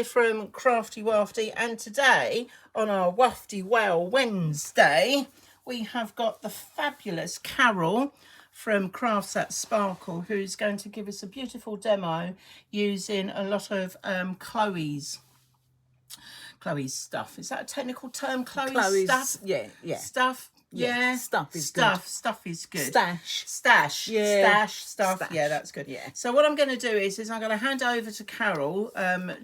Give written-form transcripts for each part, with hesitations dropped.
from Craftywafty, and today on our Wafty Wow Wednesday we have got the fabulous Carol from Crafts That Sparkle, who's going to give us a beautiful demo using a lot of Chloe's stuff. Is that a technical term? Chloe's stuff? Yeah. Stuff? Yeah. Stuff is good. Stuff is good. Stash. Yeah. Stuff. Stash. Yeah, that's good. Yeah. So what I'm going to do is I'm going to hand over to Carol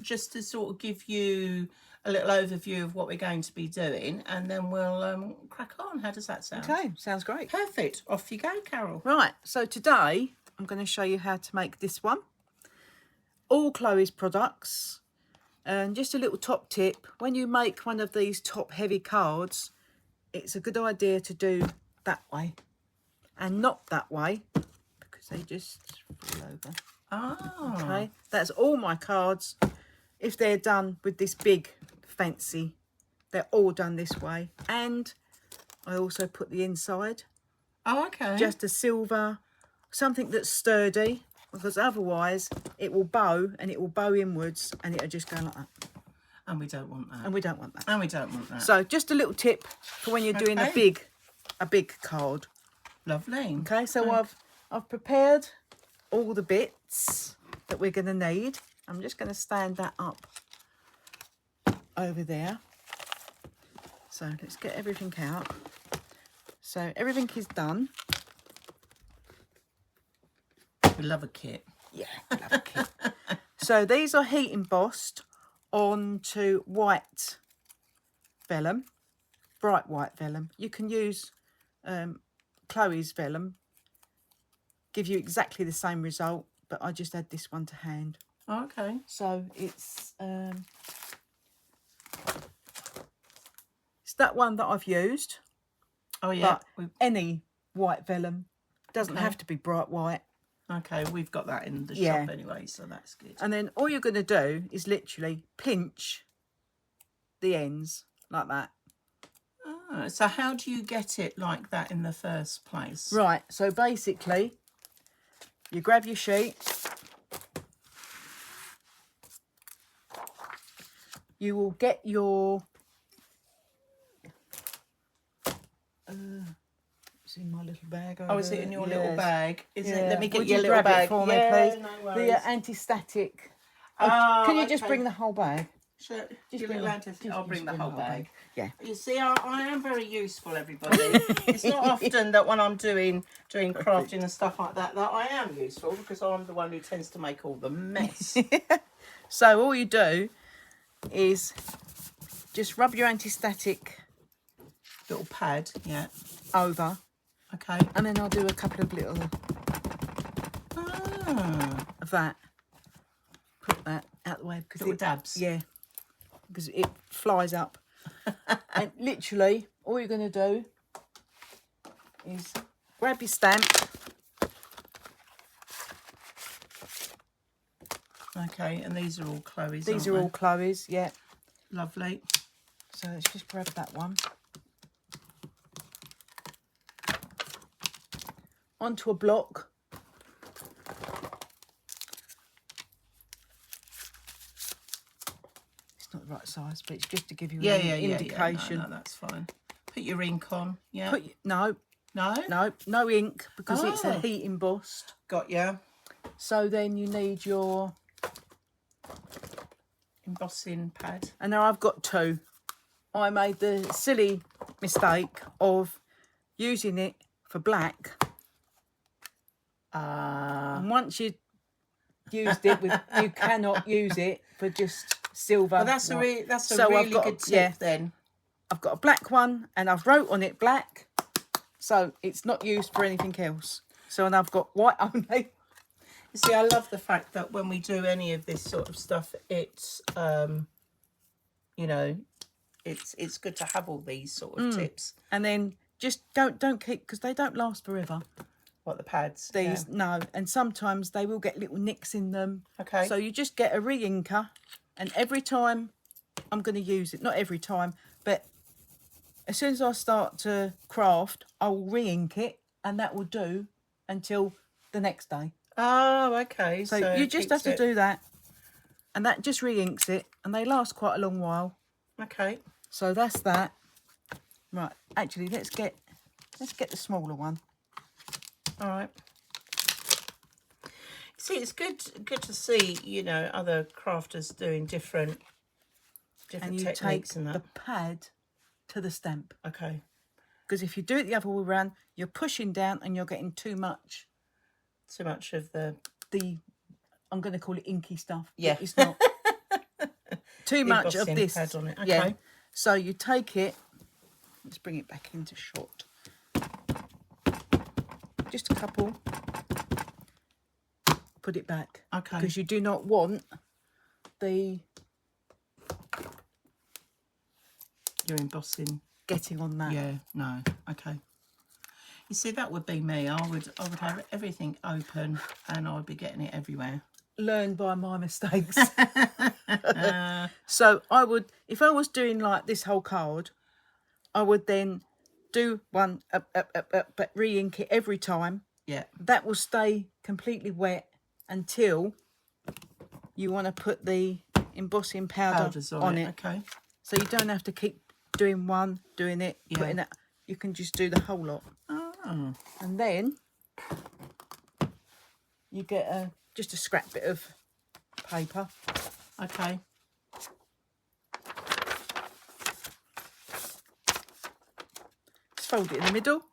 just to sort of give you a little overview of what we're going to be doing, and then we'll crack on. How does that sound? Okay, sounds great. Perfect. Off you go, Carol. Right, so today I'm going to show you how to make this one. All Chloe's products. And just a little top tip, when you make one of these top heavy cards, it's a good idea to do that way and not that way, because they just fall over. Oh. Okay, that's all my cards. If they're done with this big fancy, they're all done this way. And I also put the inside. Oh, okay. Just a silver, something that's sturdy, because otherwise it will bow, and it will bow inwards, and it'll just go like that. And we don't want that. And we don't want that. And we don't want that. So just a little tip for when you're doing a big card. Lovely. Okay, so I've prepared all the bits that we're going to need. I'm just going to stand that up over there. So let's get everything out. So everything is done. We love a kit. Yeah, I love a kit. So these are heat embossed onto white vellum, bright white vellum. You can use Chloe's vellum, give you exactly the same result, but I just add this one to hand. Okay. So it's that one that I've used. Oh yeah. But any white vellum doesn't have to be bright white. Okay, we've got that in the shop anyway, so that's good. And then all you're going to do is literally pinch the ends like that. Oh, so how do you get it like that in the first place? Right, so basically you grab your sheet, you will get your it's in my little bag over. Oh, is it in your little bag? Is it? Let me get Would your you little grab bag it for me, yeah, please. No worries. The anti-static. Oh, can you just bring the whole bag? Sure. Just bring I'll bring the whole bag. Yeah. You see, I am very useful, everybody. It's not often that when I'm doing crafting and stuff like that I am useful, because I'm the one who tends to make all the mess. So all you do is just rub your anti-static Little pad, over. Okay. And then I'll do a couple of little of that. Put that out the way, because little dabs. Yeah, because it flies up. And literally, all you're going to do is grab your stamp. Okay, and these are all Chloe's. These are all Chloe's, yeah. Lovely. So let's just grab that one. Onto a block. It's not the right size, but it's just to give you an indication. No, that's fine. Put your ink on. Yeah. No ink, because it's a heat embossed. Got ya. So then you need your embossing pad. And now I've got two. I made the silly mistake of using it for black. And once you used it, you cannot use it for just silver. Well, that's a really good tip then. I've got a black one, and I've wrote on it black, so it's not used for anything else. So, and I've got white only. You see, I love the fact that when we do any of this sort of stuff, it's you know, it's good to have all these sort of tips. And then just don't keep, because they don't last forever. What, the pads? These, no. And sometimes they will get little nicks in them. Okay. So you just get a re-inker, and every time I'm going to use it, not every time, but as soon as I start to craft, I will re-ink it, and that will do until the next day. Oh, okay. So you just have to do that, and that just re-inks it. and they last quite a long while. Okay. So that's that. Right, actually, let's get the smaller one. All right. See, it's good to see, you know, other crafters doing different And you techniques take and that. the pad to the stamp. Okay. Because if you do it the other way around, you're pushing down and you're getting too much. Too much of the I'm going to call it inky stuff. Yeah. It's not. Too much of embossing this. pad on it. Okay. Yeah. So you take it. Let's bring it back into shot. Just a couple. Put it back. Okay. Because you do not want the You're embossing. getting on that. Yeah. No. Okay. You see, that would be me. I would have everything open, and I would be getting it everywhere. Learn by my mistakes. So I would, if I was doing like this whole card, I would then do one up, but re-ink it every time. Yeah. That will stay completely wet until you want to put the embossing Powders on it. Okay. So you don't have to keep doing one, doing it, Yeah. putting it. You can just do the whole lot. Oh. And then you get just a scrap bit of paper. Okay. Just fold it in the middle.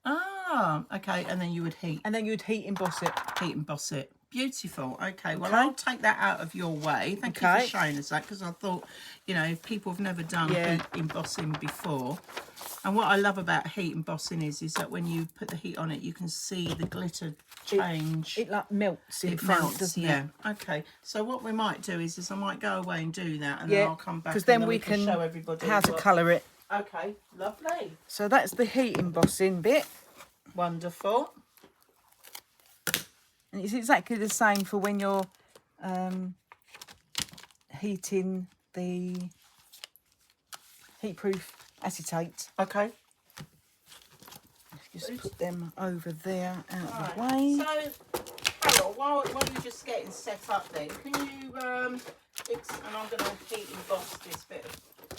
Ah, okay. And then you would heat And then you'd heat emboss it. emboss it. Beautiful. Okay, well, Okay. I'll take that out of your way. Thank you Okay. for showing us that, because I thought, you know, if people have never done Yeah. heat embossing before. And what I love about heat embossing is that when you put the heat on it, you can see the glitter change. It like melts in It front, melts, doesn't yeah. it? Okay, so what we might do is I might go away and do that, and Yeah, then I'll come back, because and then we can show everybody how to colour it. Okay, lovely. So that's the heat embossing bit. Wonderful. And it's exactly the same for when you're heating the heat-proof acetate. Okay. Just put them over there out of the Right. way. So, Carol, while you're just getting set up then, can you, and I'm going to heat emboss this bit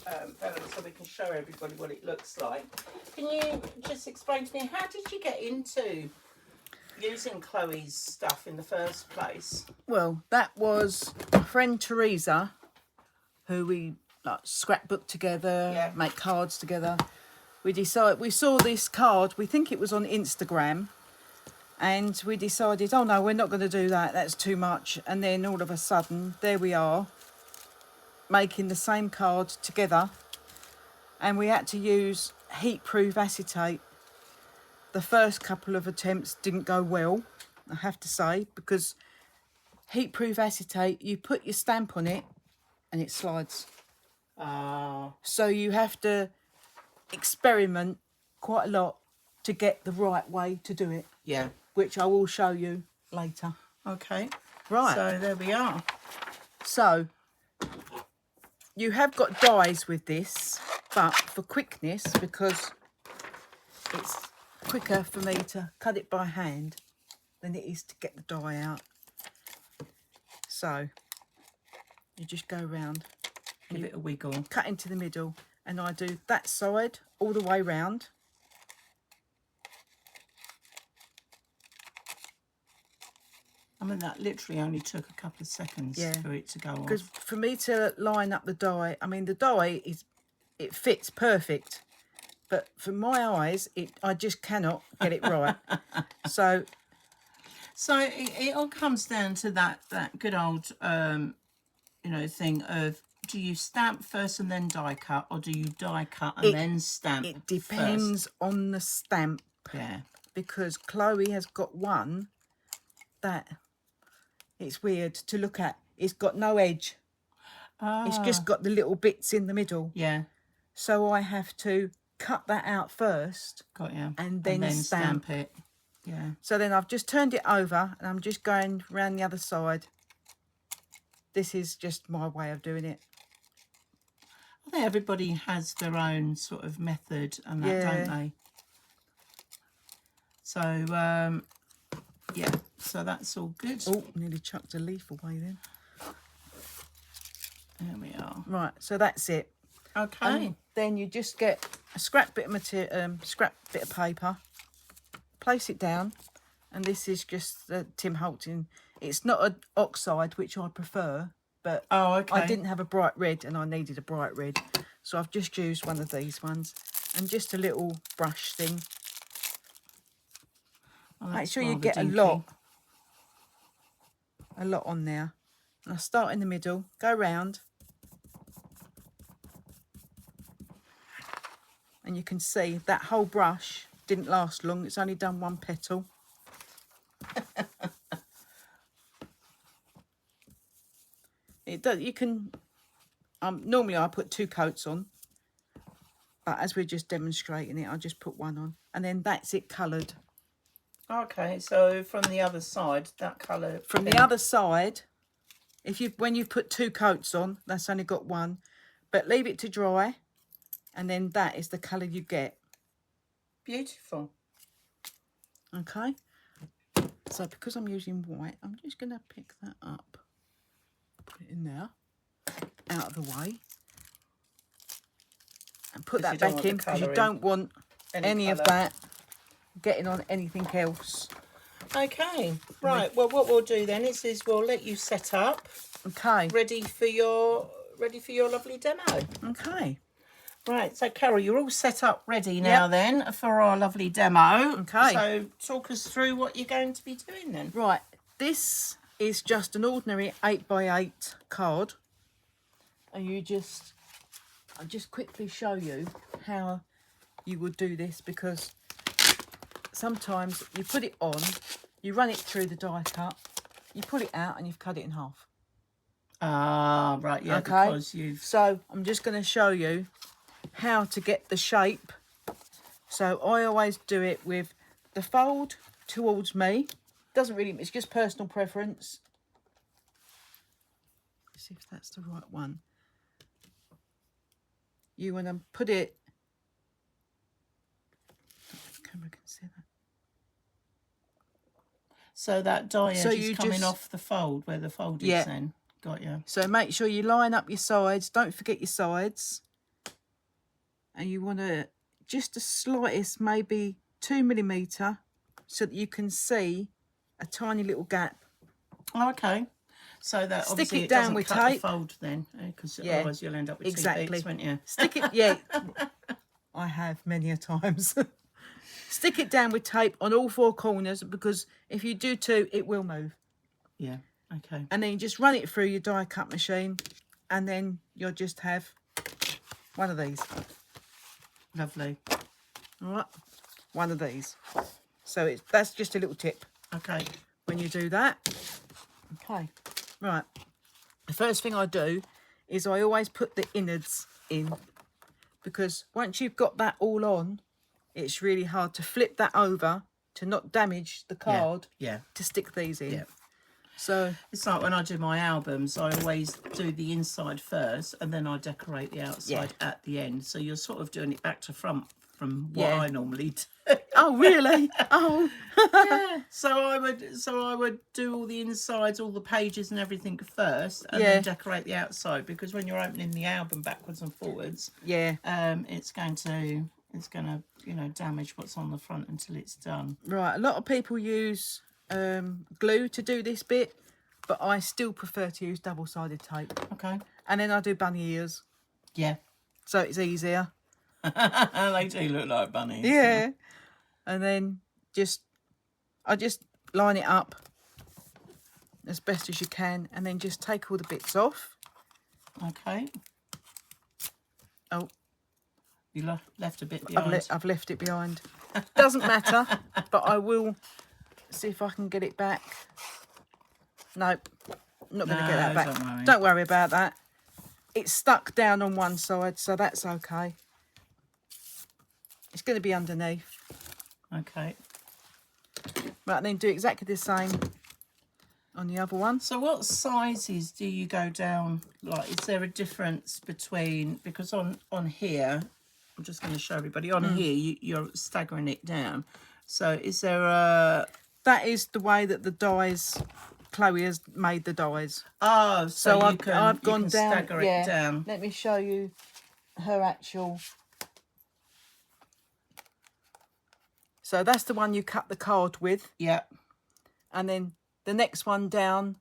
of vellum so we can show everybody what it looks like. Can you just explain to me, how did you get into using Chloe's stuff in the first place? Well, that was my friend Teresa, who we like scrapbook together, Yeah. make cards together. We saw this card, we think it was on Instagram, and we decided, oh no, we're not going to do that, that's too much. And then all of a sudden, there we are, making the same card together, and we had to use heat-proof acetate. The first couple of attempts didn't go well, I have to say, because heat-proof acetate, you put your stamp on it and it slides. So you have to experiment quite a lot to get the right way to do it. Yeah. Which I will show you later. Okay. Right. So there we are. So you have got dies with this, but for quickness, because it's quicker for me to cut it by hand than it is to get the die out. So you just go round, Give it a wiggle. cut into the middle, and I do that side all the way round. I mean, that literally only took a couple of seconds for it to go off. Because for me to line up the die, I mean, the die it fits perfect, but for my eyes, I just cannot get it right. So it all comes down to that good old, you know, thing of, do you stamp first and then die cut, or do you die cut and then stamp? it depends on the stamp. Yeah. Because Chloe has got one that it's weird to look at. It's got no edge. It's just got the little bits in the middle. Yeah. So I have to cut that out first. Got you. And then stamp it. Yeah. So then I've just turned it over and I'm just going round the other side. This is just my way of doing it. I think everybody has their own sort of method and that, don't they? So, Yeah, so that's all good. Oh, nearly chucked a leaf away then. There we are. Right, so that's it. Okay. And then you just get a scrap bit of scrap bit of paper, place it down, and this is just the Tim Holton. It's not an oxide, which I prefer, but I didn't have a bright red and I needed a bright red, so I've just used one of these ones and just a little brush thing. Make sure you get a lot on there. And I start in the middle, go round, and you can see that whole brush didn't last long. It's only done one petal. It does. You can. Normally I put 2 coats on, but as we're just demonstrating it, I just put one on, and then that's it coloured. Okay, so from the other side, that colour. From the other side, when you've put 2 coats on, that's only got one, but leave it to dry, and then that is the colour you get. Beautiful. Okay. So because I'm using white, I'm just going to pick that up, put it in there, out of the way, and put that back in because you don't want any of that getting on anything else. Okay, right. Well, what we'll do then is we'll let you set up. Okay. Ready for your lovely demo. Okay. Right. So Carol, you're all set up, ready now then for our lovely demo. Okay. So talk us through what you're going to be doing then. Right. This is just an ordinary 8x8 card, and I'll just quickly show you how you would do this, because sometimes you put it on, you run it through the die cut, you pull it out and you've cut it in half. Ah, right, yeah, okay. Because you've... So I'm just going to show you how to get the shape. So I always do it with the fold towards me. Doesn't really, it's just personal preference. Let's see if that's the right one. You want to put it, if the camera can see that. So that die edge is coming off the fold where the fold is then. Got you. So make sure you line up your sides. Don't forget your sides. And you want to just the slightest, maybe 2mm, so that you can see a tiny little gap. Okay. So that stick obviously it down doesn't with cut tape. The fold then, because otherwise you'll end up with 2 beats, won't you? Stick it, yeah. I have many a times. Stick it down with tape on all 4 corners, because if you do 2, it will move. Yeah. Okay. And then you just run it through your die cut machine, and then you'll just have one of these. Lovely. All right, one of these. So that's just a little tip. Okay. When you do that. Okay. Right. The first thing I do is I always put the innards in, because once you've got that all on, it's really hard to flip that over to not damage the card. Yeah. To stick these in. Yeah. So it's like when I do my albums, I always do the inside first and then I decorate the outside at the end. So you're sort of doing it back to front from what I normally do. Oh really? Oh. Yeah. So I would do all the insides, all the pages and everything first, and then decorate the outside, because when you're opening the album backwards and forwards, it's going to damage what's on the front until it's done. Right. A lot of people use glue to do this bit, but I still prefer to use double-sided tape. Okay. And then I do bunny ears. Yeah. So it's easier. They do look like bunnies. Yeah. And then I just line it up as best as you can, and then just take all the bits off. Okay. Oh. You left a bit behind. I've left it behind. Doesn't matter, but I will see if I can get it back. Nope, not going to get that back. Don't worry about that. It's stuck down on one side, so that's okay. It's going to be underneath. Okay. Right, then do exactly the same on the other one. So what sizes do you go down? Like, is there a difference between, because on here, I'm just going to show everybody, on here you're staggering it down. So is there a... that is the way that the dies, Chloe has made the dies. Oh, so I've gone down. Stagger it down. Let me show you her actual. So that's the one you cut the card with. Yeah. And then the next one down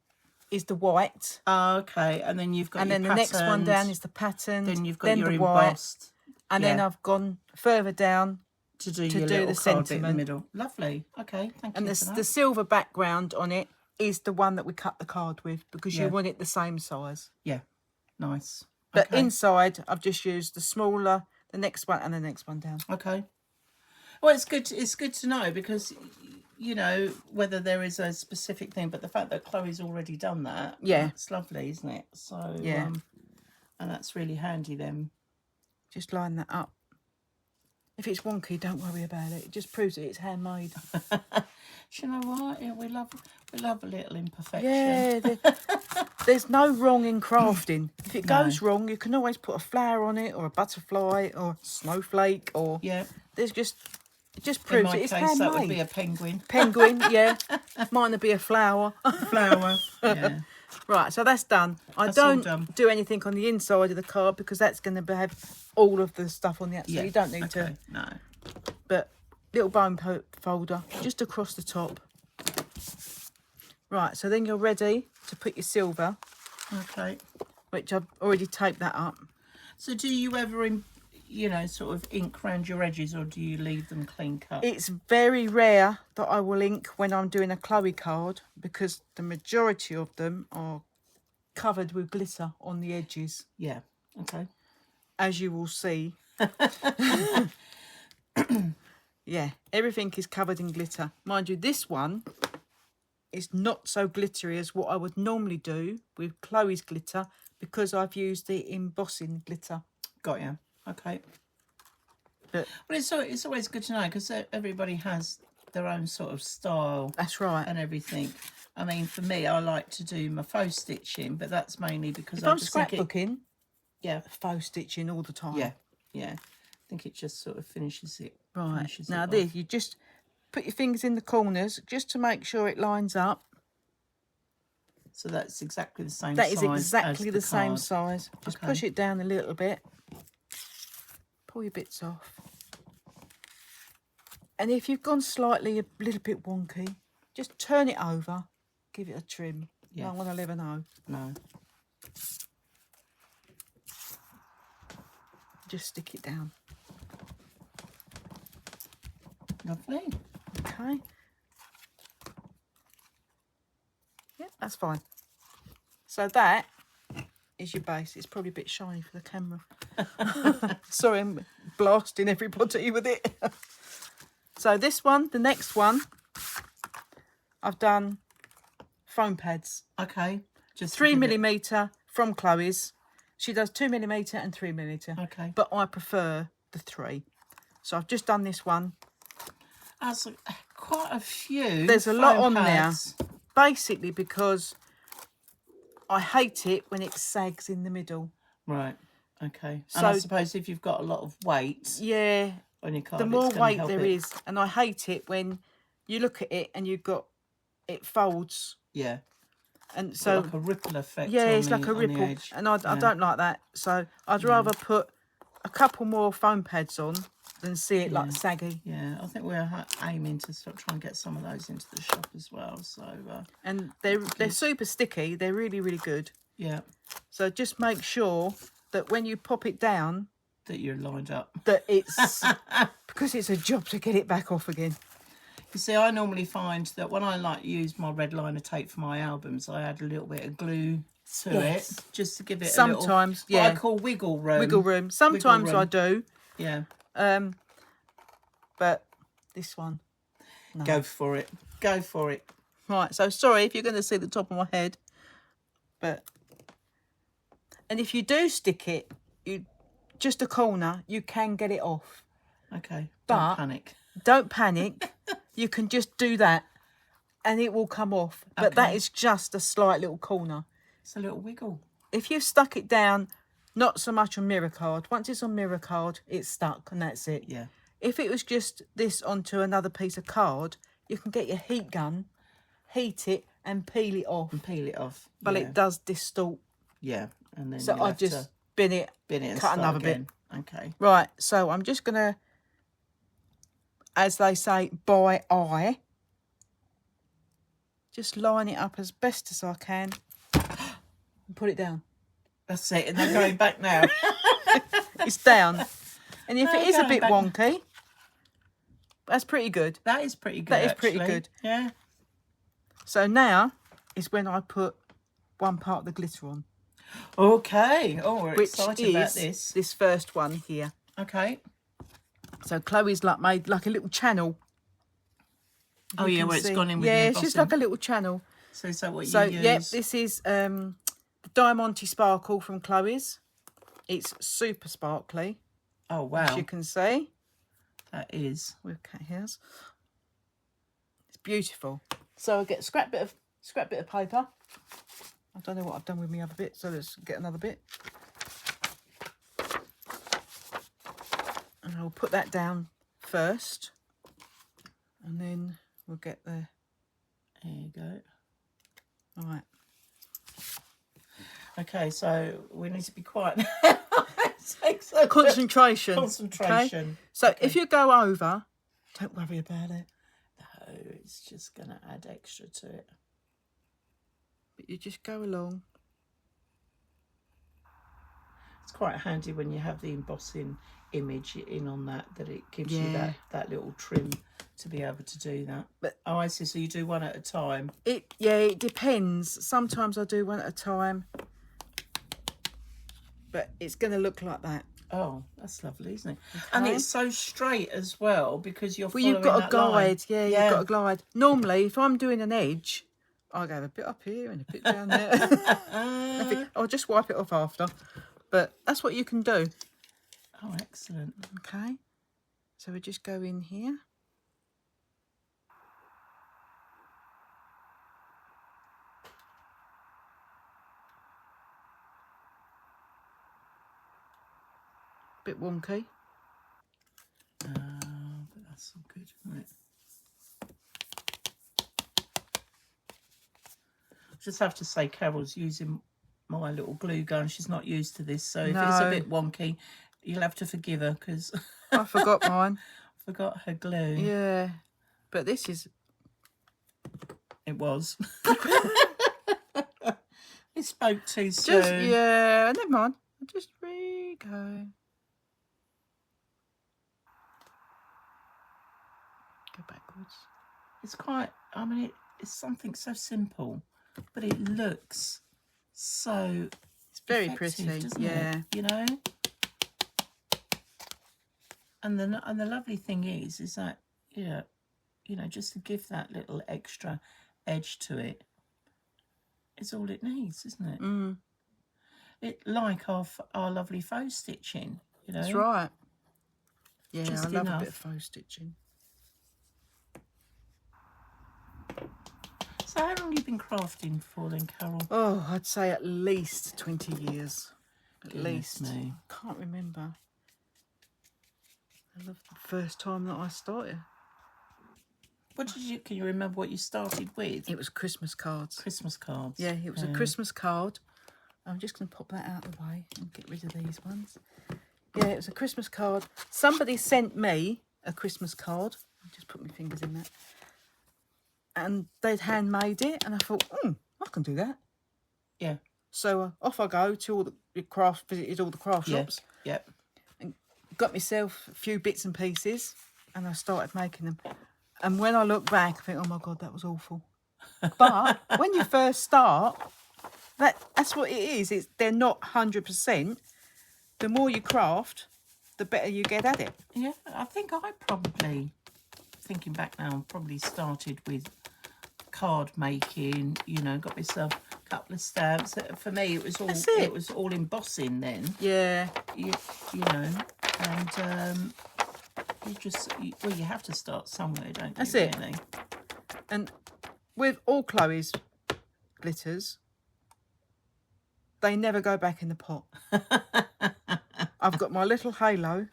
is the white. Oh, okay. And then you've got and your then the next one down is the pattern. Then you've got your the embossed. White, and then I've gone further down to do your little the card bit in the sentiment. middle. Lovely. Okay, thank you. And for that. the silver background on it is the one that we cut the card with because you want it the same size. Yeah, nice. But inside, I've just used the smaller, the next one, and the next one down. Okay. Well, it's good. It's good to know because, you know, whether there is a specific thing, but the fact that Chloe's already done that, it's lovely, isn't it? So yeah, and that's really handy then. Just line that up. If it's wonky, don't worry about it. It just proves that it's handmade. Do you know what? Yeah, we love a little imperfection. Yeah, there's no wrong in crafting. If it goes wrong, you can always put a flower on it, or a butterfly, or a snowflake, or there's just. It just proves that it's handmade. That would be a penguin. Penguin, yeah. Mine would be a flower. Flower, yeah. Right, so that's done. I don't do anything on the inside of the card because that's going to have all of the stuff on the outside. You don't need to. No. But little bone folder just across the top. Right, so then you're ready to put your silver. Okay. Which I've already taped that up. So do you ever, you know, sort of ink around your edges, or do you leave them clean cut? It's very rare that I will ink when I'm doing a Chloe card because the majority of them are covered with glitter on the edges. Yeah, okay. As you will see. Yeah, everything is covered in glitter. Mind you, this one is not so glittery as what I would normally do with Chloe's glitter because I've used the embossing glitter. Got you. Okay. But it's always good to know because everybody has their own sort of style. That's right. And everything. I mean, for me, I like to do my faux stitching, but that's mainly because I'm scrapbooking. Yeah. Faux stitching all the time. Yeah, yeah. I think it just sort of finishes it. Right. Now this, you just put your fingers in the corners just to make sure it lines up. So that's exactly the same size. That is exactly the same card. size. Just push it down a little bit. Pull your bits off. And if you've gone slightly a little bit wonky, just turn it over, give it a trim. Yeah. No one will ever know. No. Just stick it down. Lovely. Okay. Yep, that's fine. So that is your base. It's probably a bit shiny for the camera. Sorry, I'm blasting everybody with it. So this one, the next one, I've done foam pads. Okay. Just 3mm from Chloe's. She does 2mm and 3mm. Okay. But I prefer the 3. So I've just done this one. That's quite a few. There's a lot on pads. there. Basically because I hate it when it sags in the middle. Right. Okay. So, and I suppose if you've got a lot of weight. Yeah. On your card, the more weight there is. And I hate it when you look at it and you've got, it folds. Yeah. And so like a ripple effect. Yeah, it's like a ripple. And I don't like that. So I'd rather put a couple more foam pads on than see it like saggy. Yeah, I think we're aiming to sort of try and get some of those into the shop as well. So and they're super sticky. They're really, really good. Yeah. So just make sure that when you pop it down, that you're lined up. That it's because it's a job to get it back off again. You see, I normally find that when I use my red liner tape for my albums, I add a little bit of glue to it just to give it sometimes a little, what I call wiggle room. Wiggle room. Sometimes I do. Yeah. But this one, no. Go for it. Go for it. Right. So sorry if you're going to see the top of my head, and if you do stick it, just a corner, you can get it off. Okay. But don't panic. Don't panic. You can just do that, and it will come off. But that is just a slight little corner. It's a little wiggle. If you've stuck it down, not so much on mirror card. Once it's on mirror card, it's stuck, and that's it. Yeah. If it was just this onto another piece of card, you can get your heat gun, heat it and peel it off. And peel it off. But yeah. it does distort. Yeah, and then So you'll I have just to bin it and cut start another again. bit. Okay. Right, so I'm just going to, as they say, by eye, just line it up as best as I can and put it down. That's it, and they're going back now. It's down. And if it is a Going bit back. wonky, that's pretty good. That is pretty good. That is pretty actually. good. Yeah. So now is when I put one part of the glitter on. Okay. Oh, we're Which excited about this. This first one here. Okay. So Chloe's like made like a little channel. Oh yeah, where it's gone in with the yeah, embossing. it's just like a little channel. So is that what So you use? yep, this is the Diamante Sparkle from Chloe's. It's super sparkly, Oh wow, as you can see. that is. With cat hairs. It's beautiful. So I get a scrap bit of paper. I don't know what I've done with my other bit, so let's get another bit. And I'll put that down first, and then we'll get the. There you go. All right. Okay, so we need to be quiet. Takes a Concentration. concentration. Okay? So if you go over, don't worry about it. No, it's just going to add extra to it. But you just go along. It's quite handy when you have the embossing image in on that it gives you Yeah. that little trim to be able to do that. But oh, I see. So you do one at a time. it depends. Sometimes I do one at a time, but it's going to look like that. Oh, that's lovely, isn't it? Okay. And it's so straight as well because you're following Well, you've got a that line. guide. Yeah, you've got a guide. Normally, if I'm doing an edge, I go a bit up here and a bit down there. I'll just wipe it off after. But that's what you can do. Oh, excellent. Okay. So we just go in here. Bit wonky. But that's all good, isn't it? Just have to say Carol's using my little glue gun. She's not used to this, so if it's a bit wonky, you'll have to forgive her because I forgot mine. forgot her glue. Yeah, but this is. It was. It spoke too soon. Just yeah, never mind. I'll just go. Go backwards. It's quite. I mean, it's something so simple, but it looks so. It's very effective, pretty. doesn't Yeah. it? You know. And the lovely thing is that just to give that little extra edge to it, it's all it needs, isn't it? Mm. It like our lovely faux stitching, you know. That's right. Yeah, Just I love enough. a bit of faux stitching. So how long have you been crafting for then, Carol? Oh, I'd say at least 20 years. At Goodness least. me. Can't remember. I love the first time that I started. Can you remember what you started with? It was Christmas cards. Christmas cards. Yeah, it was a Christmas card. I'm just going to pop that out of the way and get rid of these ones. Yeah, it was a Christmas card. Somebody sent me a Christmas card. I'll just put my fingers in that. And they'd handmade it, and I thought, I can do that. Yeah. So off I go to all the craft, visited all the craft shops. Yep. And got myself a few bits and pieces, and I started making them. And when I look back, I think, oh my God, that was awful. But when you first start, that's what it is. They're not 100%. The more you craft, the better you get at it. Yeah, I think I probably, thinking back now, probably started with card making, got myself a couple of stamps. For me, it was all it was all embossing then. Yeah. You know, and you have to start somewhere, don't you? That's it. Really? And with all Chloe's glitters, they never go back in the pot. I've got my little halo,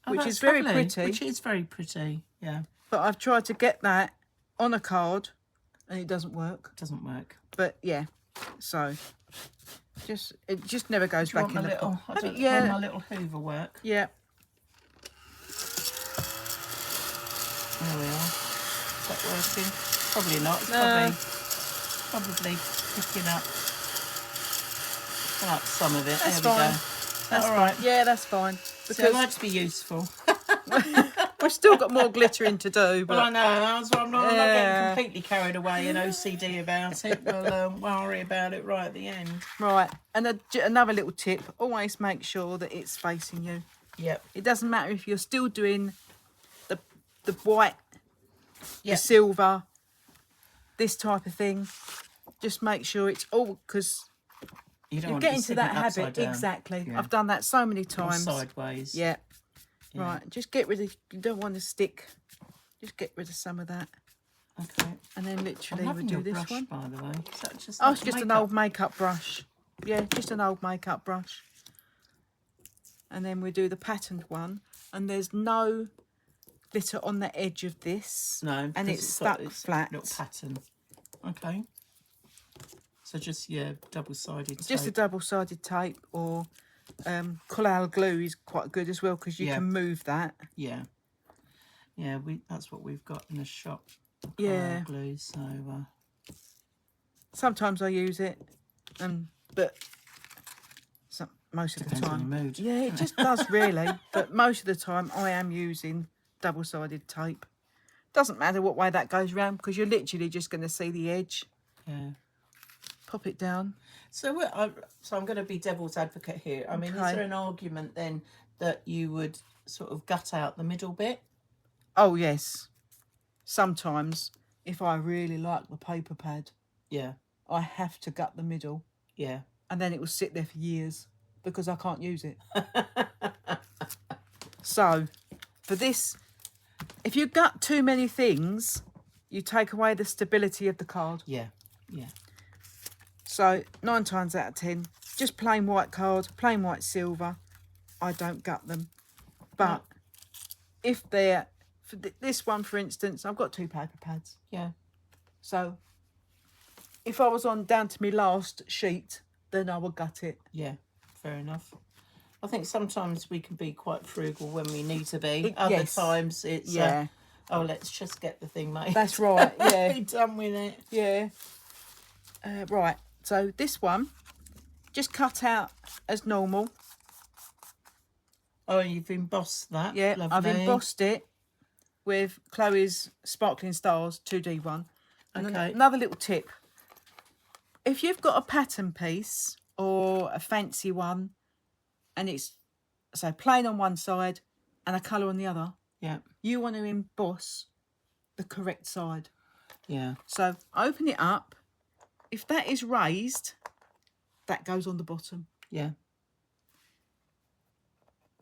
which is very lovely. pretty. Which is very pretty, yeah. But I've tried to get that on a card and it doesn't work. It doesn't work. But yeah, so it just never goes Do you back want in my the little, pot. I don't, Yeah. will my little Hoover work? Yeah. There we are. Is that working? Probably not. It's probably picking up some of it. That's there we fine. go. That's all right. Yeah, that's fine. So Because I like to be useful. we've still got more glittering to do. But Well, I know. So I'm not getting completely carried away and OCD about it. We'll worry about it right at the end. Right. And another little tip: always make sure that it's facing you. Yep. It doesn't matter if you're still doing the white, Yep. the silver, this type of thing. Just make sure it's all, because you get into that habit. Exactly. Yeah. I've done that so many Or times. sideways. Yeah. Right. Just get rid of. You don't want to stick. Just get rid of some of that. Okay. And then literally I'm we loving do your this brush, one. by the way. Is that just Oh, like it's just an makeup? old makeup brush. Yeah, just an old makeup brush. And then we do the patterned one, and there's no glitter on the edge of this. No, and because it's got stuck this flat. little pattern. Okay. So just double-sided tape. Just a double-sided tape, or collal glue is quite good as well, because you can move that. Yeah. Yeah, that's what we've got in the shop. Yeah. Glue, so sometimes I use it, but most of the depends on time, your mood. yeah, it just does really. But most of the time, I am using double-sided tape. Doesn't matter what way that goes round, because you're literally just going to see the edge. Yeah. Pop it down. So I'm going to be devil's advocate here. I mean, is there an argument then that you would sort of gut out the middle bit? Oh yes. Sometimes, if I really like the paper pad, Yeah. I have to gut the middle, Yeah. and then it will sit there for years because I can't use it. So, for this, if you gut too many things, you take away the stability of the card. Yeah. Yeah. So 9 times out of 10, just plain white card, plain white silver, I don't gut them. But if they're, for this one for instance, I've got 2 paper pads. Yeah. So if I was on down to my last sheet, then I would gut it. Yeah. Fair enough. I think sometimes we can be quite frugal when we need to be. Other times it's let's just get the thing made. That's right. Yeah. Be done with it. Yeah. Right. So this one, just cut out as normal. Oh, you've embossed that. Yeah. Lovely. I've embossed it with Chloe's Sparkling Stars 2D one. And another little tip: if you've got a pattern piece or a fancy one, and it's plain on one side and a colour on the other, you want to emboss the correct side. Yeah. So open it up. If that is raised, that goes on the bottom. Yeah.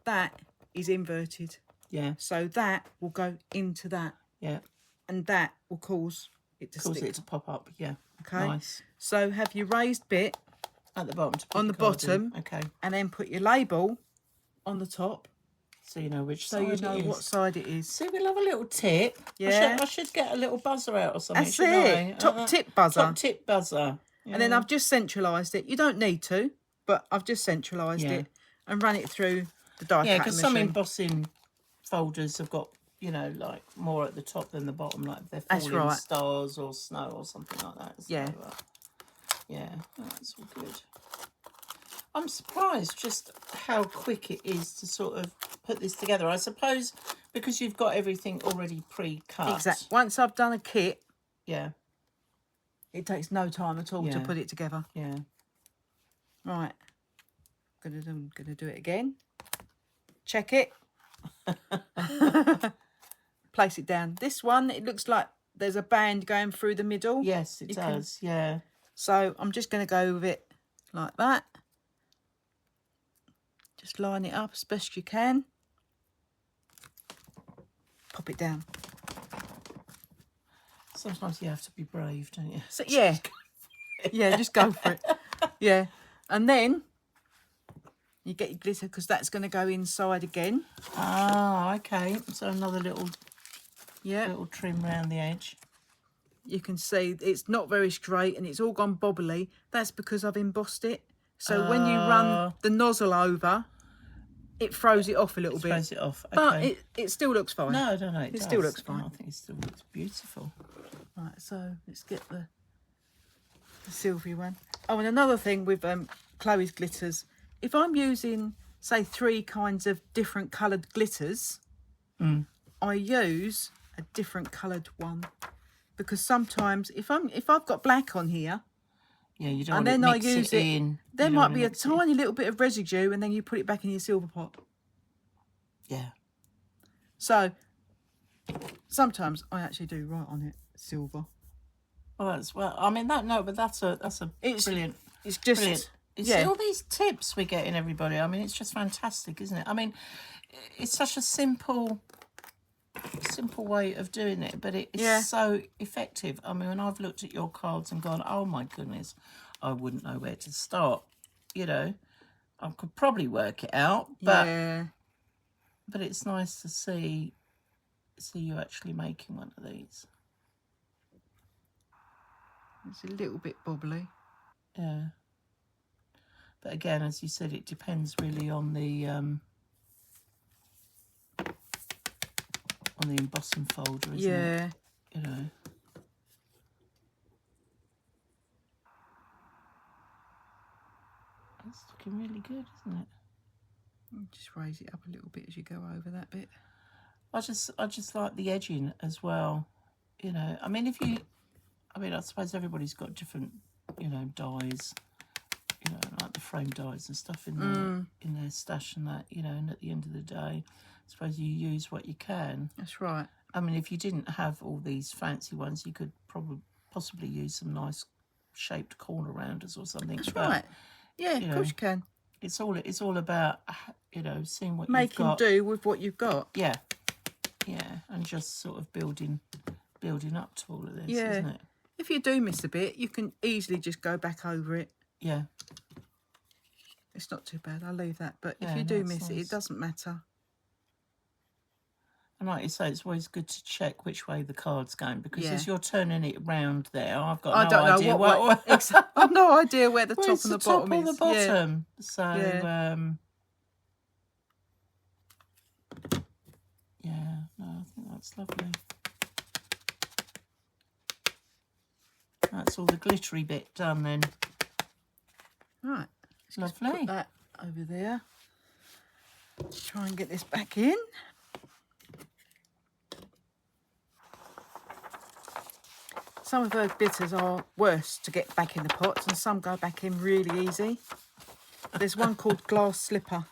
That is inverted. Yeah. So that will go into that. Yeah. And that will cause it to stick. Cause it to pop up. Yeah. Okay. Nice. So have your raised bit at the bottom. On the bottom. Okay. And then put your label on the top. So you know which side it is. So you know what side it is. See, we'll have a little tip. Yeah. I should get a little buzzer out or something. That's it. Top tip buzzer. Top tip buzzer. Yeah. And then I've just centralised it. You don't need to, but I've just centralised it and run it through the die cutting machine. Yeah, because some embossing folders have got, like more at the top than the bottom, like if they're falling stars or snow or something like that. So, yeah, that's all good. I'm surprised just how quick it is to sort of put this together. I suppose because you've got everything already pre-cut. Exactly. Once I've done a kit, it takes no time at all to put it together. Yeah. Right. I'm gonna do it again. Check it. Place it down. This one, it looks like there's a band going through the middle. Yes, it does. Yeah. So I'm just going to go with it like that. Just line it up as best you can. Pop it down. Sometimes you have to be brave, don't you? So, yeah. Yeah, just go for it. Yeah. And then you get your glitter, because that's going to go inside again. Ah, okay. So another little trim around the edge. you can see it's not very straight and it's all gone bobbly. That's because I've embossed it. So when you run the nozzle over, it throws it off a little bit. Throws it off, okay. But it still looks fine. No, it does. Still looks fine. No, I think it still looks beautiful. Right, so let's get the silvery one. Oh, and another thing with Chloe's glitters, if I'm using, say, 3 kinds of different coloured glitters, I use a different coloured one, because sometimes if I've got black on here, yeah, you don't and want then to mix I use it it in. There might be a tiny little bit of residue, and then you put it back in your silver pot. Yeah. So sometimes I actually do write on it silver. Well, I mean but that's a brilliant. It's just brilliant. You see all these tips we're getting, everybody. I mean, it's just fantastic, isn't it? I mean, it's such a simple way of doing it, but it's so effective. I mean, when I've looked at your cards and gone, oh my goodness, I wouldn't know where to start. You know, I could probably work it out, but but it's nice to see you actually making one of these. It's a little bit bobbly. Yeah. But again, as you said, it depends really on the embossing folder, isn't it? You know. It's looking really good, isn't it? Just raise it up a little bit as you go over that bit. I just like the edging as well. You know, I mean, I suppose everybody's got different, you know, dyes, you know, like the frame dyes and stuff in their stash and that, you know, and at the end of the day, I suppose you use what you can. That's right. I mean, if you didn't have all these fancy ones, you could possibly use some nice shaped corner rounders or something. That's right. Yeah, of course you can. It's all about, you know, seeing what you've got. Making do with what you've got. Yeah. Yeah, and just sort of building up to all of this, isn't it? If you do miss a bit, you can easily just go back over it. Yeah. It's not too bad. I'll leave that. But if you do miss it, it doesn't matter. And like you say, it's always good to check which way the card's going, because as you're turning it round there, I've got no idea I've no idea where the top and the bottom is. The bottom. Yeah. So I think that's lovely. That's all the glittery bit done then. Right. Lovely. Put that over there. Try and get this back in. Some of those glitters are worse to get back in the pots, and some go back in really easy. There's one called Glass Slipper.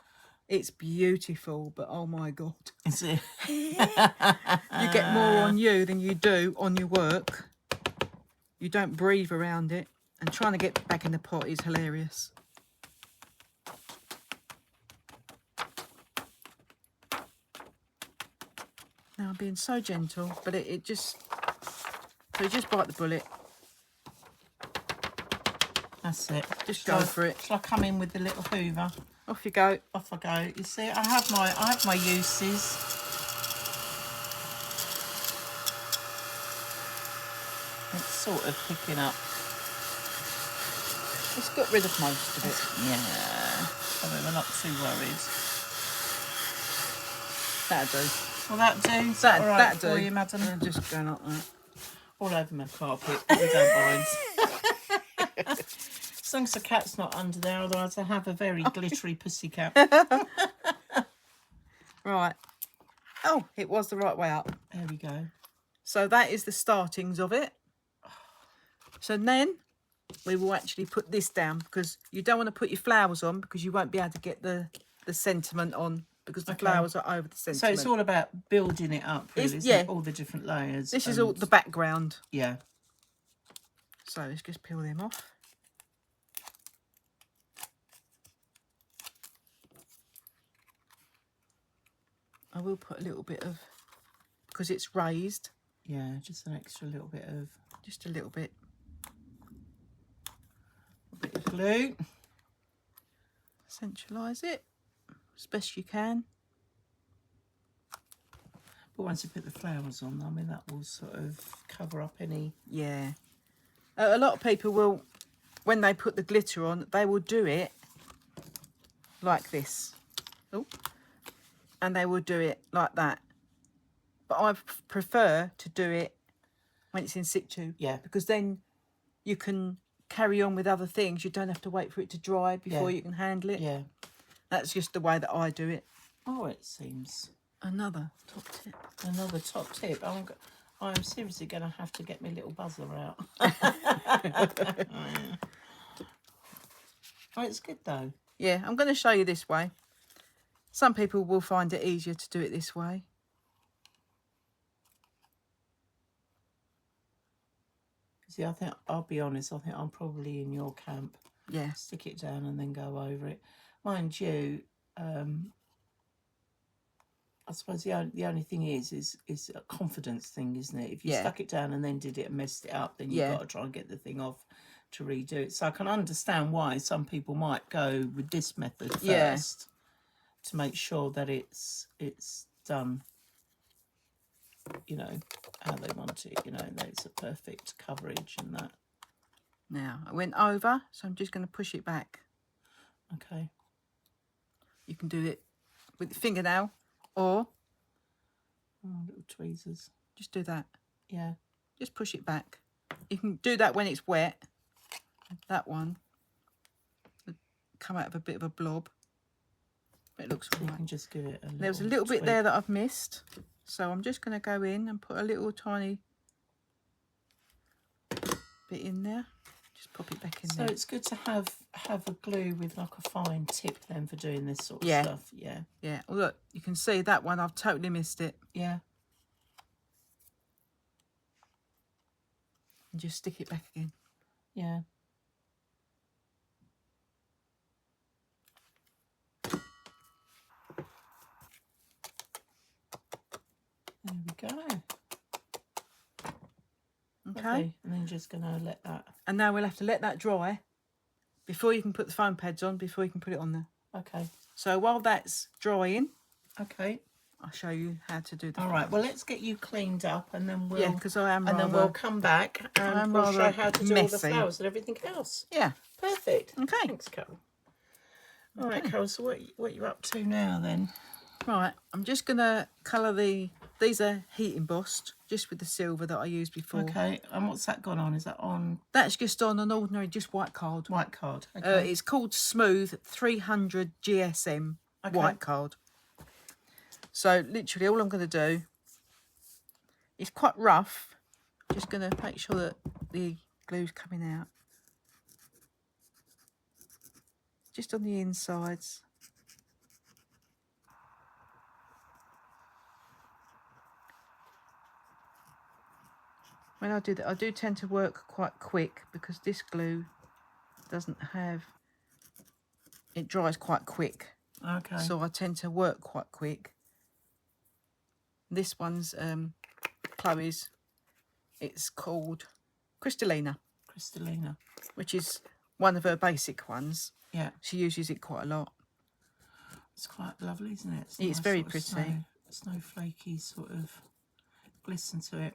It's beautiful, but oh my God. Is it? You get more on you than you do on your work. You don't breathe around it, and trying to get back in the pot is hilarious. Now I'm being so gentle, but it just... So you just bite the bullet. That's it. Just go for it. Shall I come in with the little hoover? Off you go. Off I go. You see, I have my uses. It's sort of picking up. It's got rid of most of it. Yeah. I mean, we're not too worried. That'll do. Will that do? That'll all right do. For you, madam? I'm just going up there. All over my carpet. We don't mind. As long as the cat's not under there, otherwise I have a very glittery pussycat. Right. Oh, it was the right way up. There we go. So that is the startings of it. So then we will actually put this down, because you don't want to put your flowers on, because you won't be able to get the sentiment on, because the flowers are over the sentiment. So it's all about building it up, really, isn't it? All the different layers. This is all the background. Yeah. So let's just peel them off. I will put a little bit of, because it's raised. Yeah, just an extra little bit of... Just a little bit. A bit of glue. Centralise it as best you can. But once you put the flowers on, I mean, that will sort of cover up any... Yeah. A lot of people will, when they put the glitter on, they will do it like this. Oh. And they will do it like that. But I prefer to do it when it's in situ. Yeah. Because then you can carry on with other things. You don't have to wait for it to dry before you can handle it. Yeah. That's just the way that I do it. Oh, it seems... Another top tip. Another top tip. I'm seriously going to have to get my little buzzer out. Oh, it's good though. Yeah, I'm going to show you this way. Some people will find it easier to do it this way. See, I'll be honest, I think I'm probably in your camp. Yeah. Stick it down and then go over it. Mind you, I suppose the only thing is a confidence thing, isn't it? If you stuck it down and then did it and messed it up, then you've got to try and get the thing off to redo it. So I can understand why some people might go with this method first to make sure that it's done, you know, how they want it, you know, that it's a perfect coverage and that. Now, I went over, so I'm just going to push it back. Okay. You can do it with the fingernail or... Oh, little tweezers. Just do that. Yeah. Just push it back. You can do that when it's wet. That one will come out of a bit of a blob. But it looks all right. You can just give it a little... There was a little bit there that I've missed. So I'm just going to go in and put a little tiny bit in there. Just pop it back in there. So it's good to have a glue with like a fine tip then for doing this sort of stuff. Yeah. Yeah. Well, look, you can see that one. I've totally missed it. Yeah. And just stick it back again. Yeah. There we go. Okay. Lovely. And then just going to let that... And now we'll have to let that dry before you can put the foam pads on, before you can put it on there. Okay. So while that's drying, okay, I'll show you how to do that. All right. Well, let's get you cleaned up, and then we'll... Yeah, because I am and rather... then we'll come back and we'll show how to do all the flowers and everything else. Yeah. Perfect. Okay. Thanks, Carol. All right, Carol, so what you're up to now then? Right, I'm just going to colour these are heat embossed, just with the silver that I used before. Okay, and what's that gone on? Is that on? That's just on an ordinary, just white card. White card, okay. It's called Smooth 300 GSM white card. So literally all I'm going to do, it's quite rough. Just going to make sure that the glue's coming out. Just on the insides. When I do that, I do tend to work quite quick because this glue doesn't have, it dries quite quick. Okay. So I tend to work quite quick. This one's Chloe's. It's called Crystallina. Crystallina. Which is one of her basic ones. Yeah. She uses it quite a lot. It's quite lovely, isn't it? It's nice, very pretty. Snowflakey sort of glisten to it.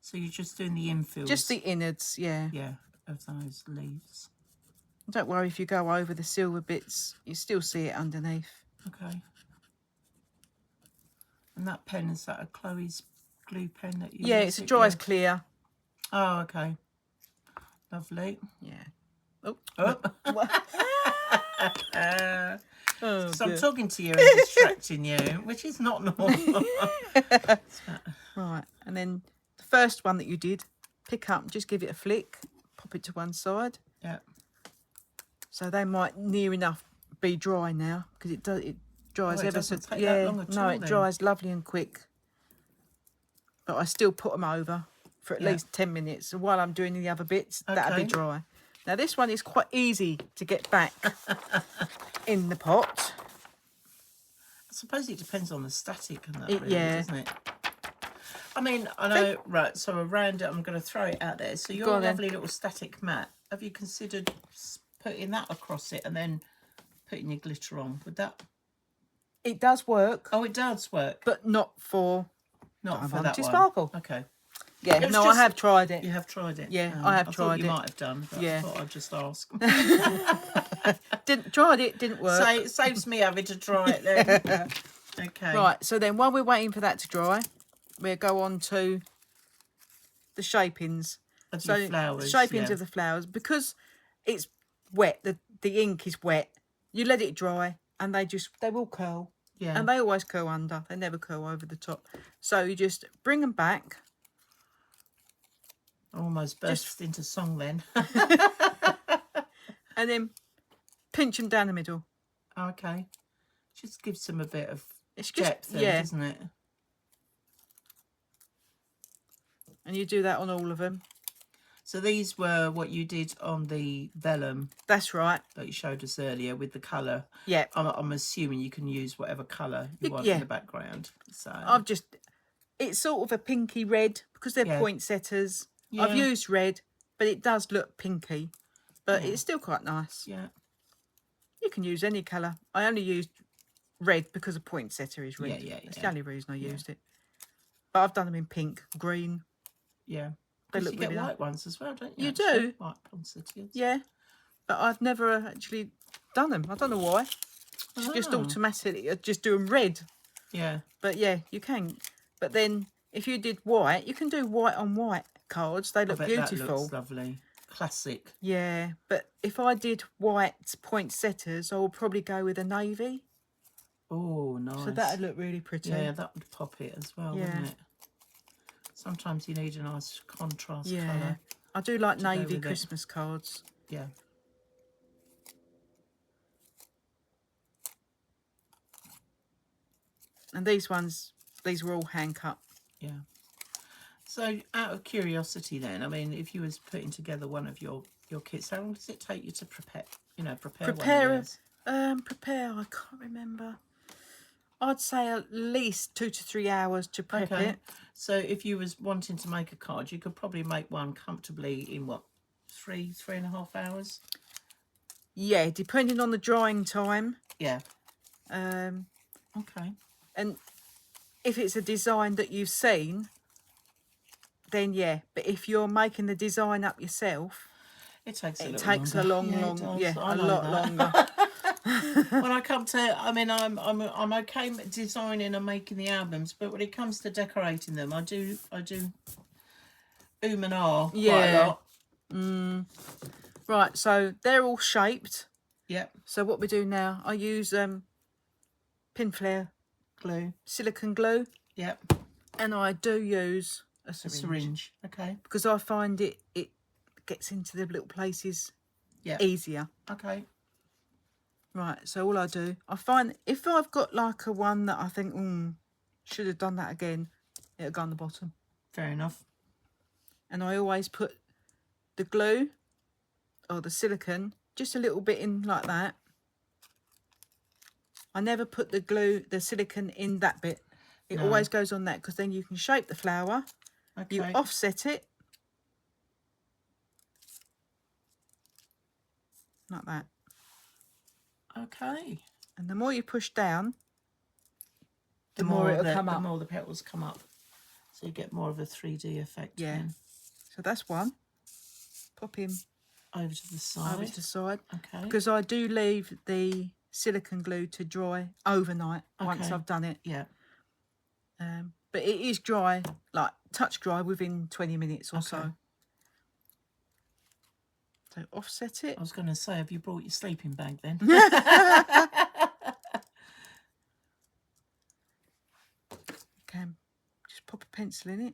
So you're just doing the infills? Just the innards, yeah. Yeah, of those leaves. Don't worry if you go over the silver bits, you still see it underneath. Okay. And that pen, is that a Chloe's glue pen that you use? Yeah, it's a dries clear. Oh, okay. Lovely. Yeah. Oh. Oh. So I'm talking to you and distracting you, which is not normal. Right, and then the first one that you did, pick up, just give it a flick, pop it to one side. Yeah. So they might near enough be dry now because it dries ever so. Take that long at all, it dries lovely and quick. But I still put them over for at least 10 minutes. And while I'm doing the other bits, that'll be dry. Now this one is quite easy to get back in the pot. I suppose it depends on the static and that, really, doesn't it? I mean, I know, right, so around it, I'm going to throw it out there. So your lovely little static mat, have you considered putting that across it and then putting your glitter on? Would that It does work, Oh, it does work. but not for Not for that one. Sparkle. Okay. Yeah, It was no, just- I have tried it. You have tried it? Yeah, I have I thought tried you it. might have done, but Yeah. I thought I'd just ask. Tried it, didn't work. So it saves me having to try it then. Okay. Right, so then while we're waiting for that to dry, we'll go on to the shapings. Of So your flowers, the shapings yeah. of the flowers, because it's wet, the ink is wet, you let it dry and they will curl. Yeah. And they always curl under, they never curl over the top. So you just bring them back. I almost burst into song then. And then pinch them down the middle. Okay. Just gives them a bit of It's just, depth there, doesn't it? And you do that on all of them. So these were what you did on the vellum That's right. that you showed us earlier with the colour. Yeah. I'm assuming you can use whatever colour you want Yeah. in the background. So It's sort of a pinky red because they're poinsettias. Yeah. I've used red, but it does look pinky, but it's still quite nice. yeah. You can use any colour. I only used red because a poinsettia is red. Yeah, That's yeah. the only reason I used it. But I've done them in pink, green. Yeah. They Because look you get really nice. white ones as well, don't you? You actually? do? White poinsettias. Yeah, but I've never actually done them. I don't know why. Just Oh. automatically, just do them red. Yeah. But yeah, you can. But then if you did white, you can do white on white cards. They look I bet beautiful. That looks lovely. Classic. Yeah, but if I did white poinsettias, I would probably go with a navy. Oh, nice. So that would look really pretty. Yeah, that would pop it as well, wouldn't it? Sometimes you need a nice contrast colour. I do like to go navy with it. Christmas cards. Yeah. And these were all hand cut. Yeah. So, out of curiosity, then, I mean, if you was putting together one of your kits, how long does it take you to prepare? You know, prepare one of those? Prepare. I can't remember. I'd say at least 2 to 3 hours to prep it. So, if you was wanting to make a card, you could probably make one comfortably in what, 3.5 hours? Yeah, depending on the drying time. Yeah. Okay. And if it's a design that you've seen, then yeah. But if you're making the design up yourself, it takes a long, a lot longer. When I come to, I mean, I'm okay designing and making the albums, but when it comes to decorating them, I do and ah quite a lot. Right, so they're all shaped. Yep. So what we do now, I use pin flare Glue. silicone glue. Yep. And I do use a syringe. Okay. Because I find it gets into the little places easier. Okay. Right, so all I do, I find if I've got like a one that I think, should have done that again, it'll go on the bottom. Fair enough. And I always put the glue or the silicone just a little bit in like that. I never put the silicone in that bit. It always goes on that because then you can shape the flower. Okay. You offset it. Like that. Okay. And the more you push down, the more it'll come up. The more the petals come up. So you get more of a 3D effect. Yeah. Then. So that's one. Pop him over to the side. Over to the side. Okay. Because I do leave the silicone glue to dry overnight once I've done it. Yeah. But it is dry, like touch dry within 20 minutes or so. So offset it. I was going to say, have you brought your sleeping bag then? Okay, just pop a pencil in it.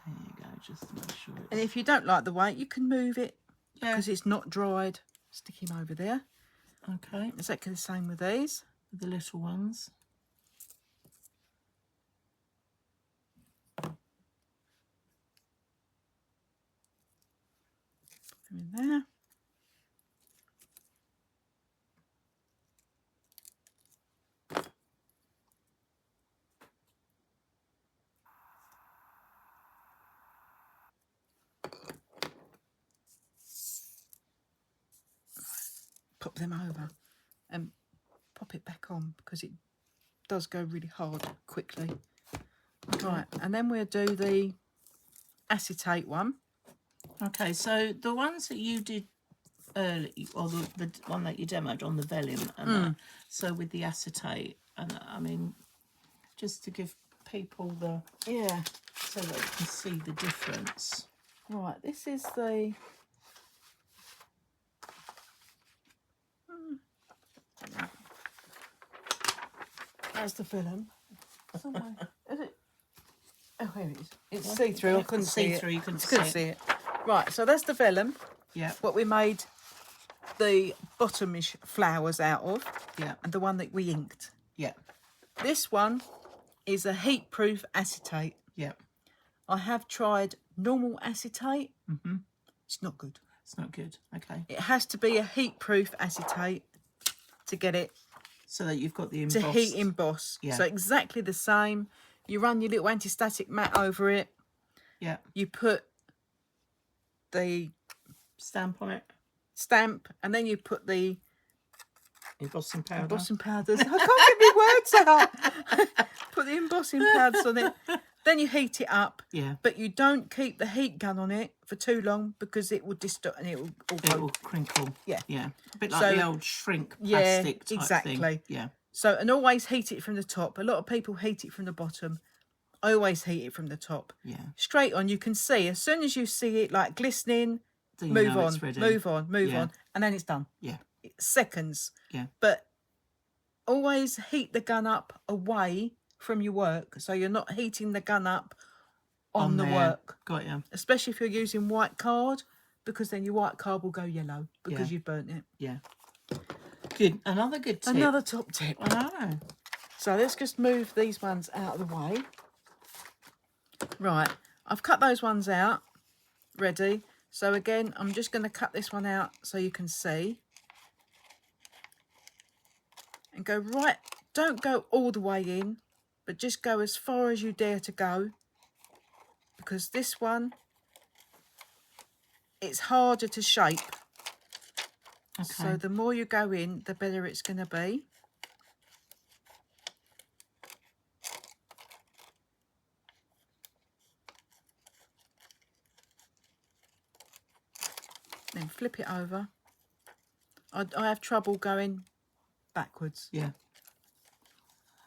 There you go, just to make sure. And if you don't like the weight, you can move it because Yeah. it's not dried. Stick him over there. Okay. Exactly the same with these. With the little ones. Put them in there. Pop them over. and pop it back on because it does go really hard quickly. Right, and then we'll do the acetate one. Okay, so the ones that you did early, or the one that you demoed on the vellum, and that, so with the acetate, and I mean, just to give people the, so that they can see the difference. Right, this is the... That's the vellum. Somewhere. Is it? Oh, here it is. It's see-through. I couldn't see it. You couldn't see it. Right, so that's the vellum. Yeah. What we made the bottomish flowers out of. Yeah. And the one that we inked. Yeah. This one is a heat-proof acetate. Yeah. I have tried normal acetate. It's not good. It's not good. Okay. It has to be a heat-proof acetate to get it. So that you've got the embossed. To heat emboss. Yeah. So exactly the same. You run your little anti-static mat over it. Yeah. You put the stamp on it. Stamp, and then you put the embossing powder. Embossing powders. I can't get my words out. Put the embossing powders on it. Then you heat it up. Yeah. But you don't keep the heat gun on it for too long because it will distort and it will crinkle. Yeah. Yeah. A bit like the old shrink plastic type exactly. thing. Yeah. So, and always heat it from the top. A lot of people heat it from the bottom. I always heat it from the top. Yeah. Straight on, you can see, as soon as you see it like glistening, move on, move on, and then it's done. Yeah. Seconds. Yeah. But always heat the gun up away from your work, so you're not heating the gun up on the work. Got you. Especially if you're using white card, because then your white card will go yellow because you've burnt it. Yeah. Good. Another good tip. Another top tip. I know. So let's just move these ones out of the way. Right, I've cut those ones out, ready. So again, I'm just going to cut this one out so you can see. And go right, don't go all the way in, but just go as far as you dare to go. Because this one, it's harder to shape. Okay. So the more you go in, the better it's going to be. Then flip it over. I have trouble going backwards. Yeah.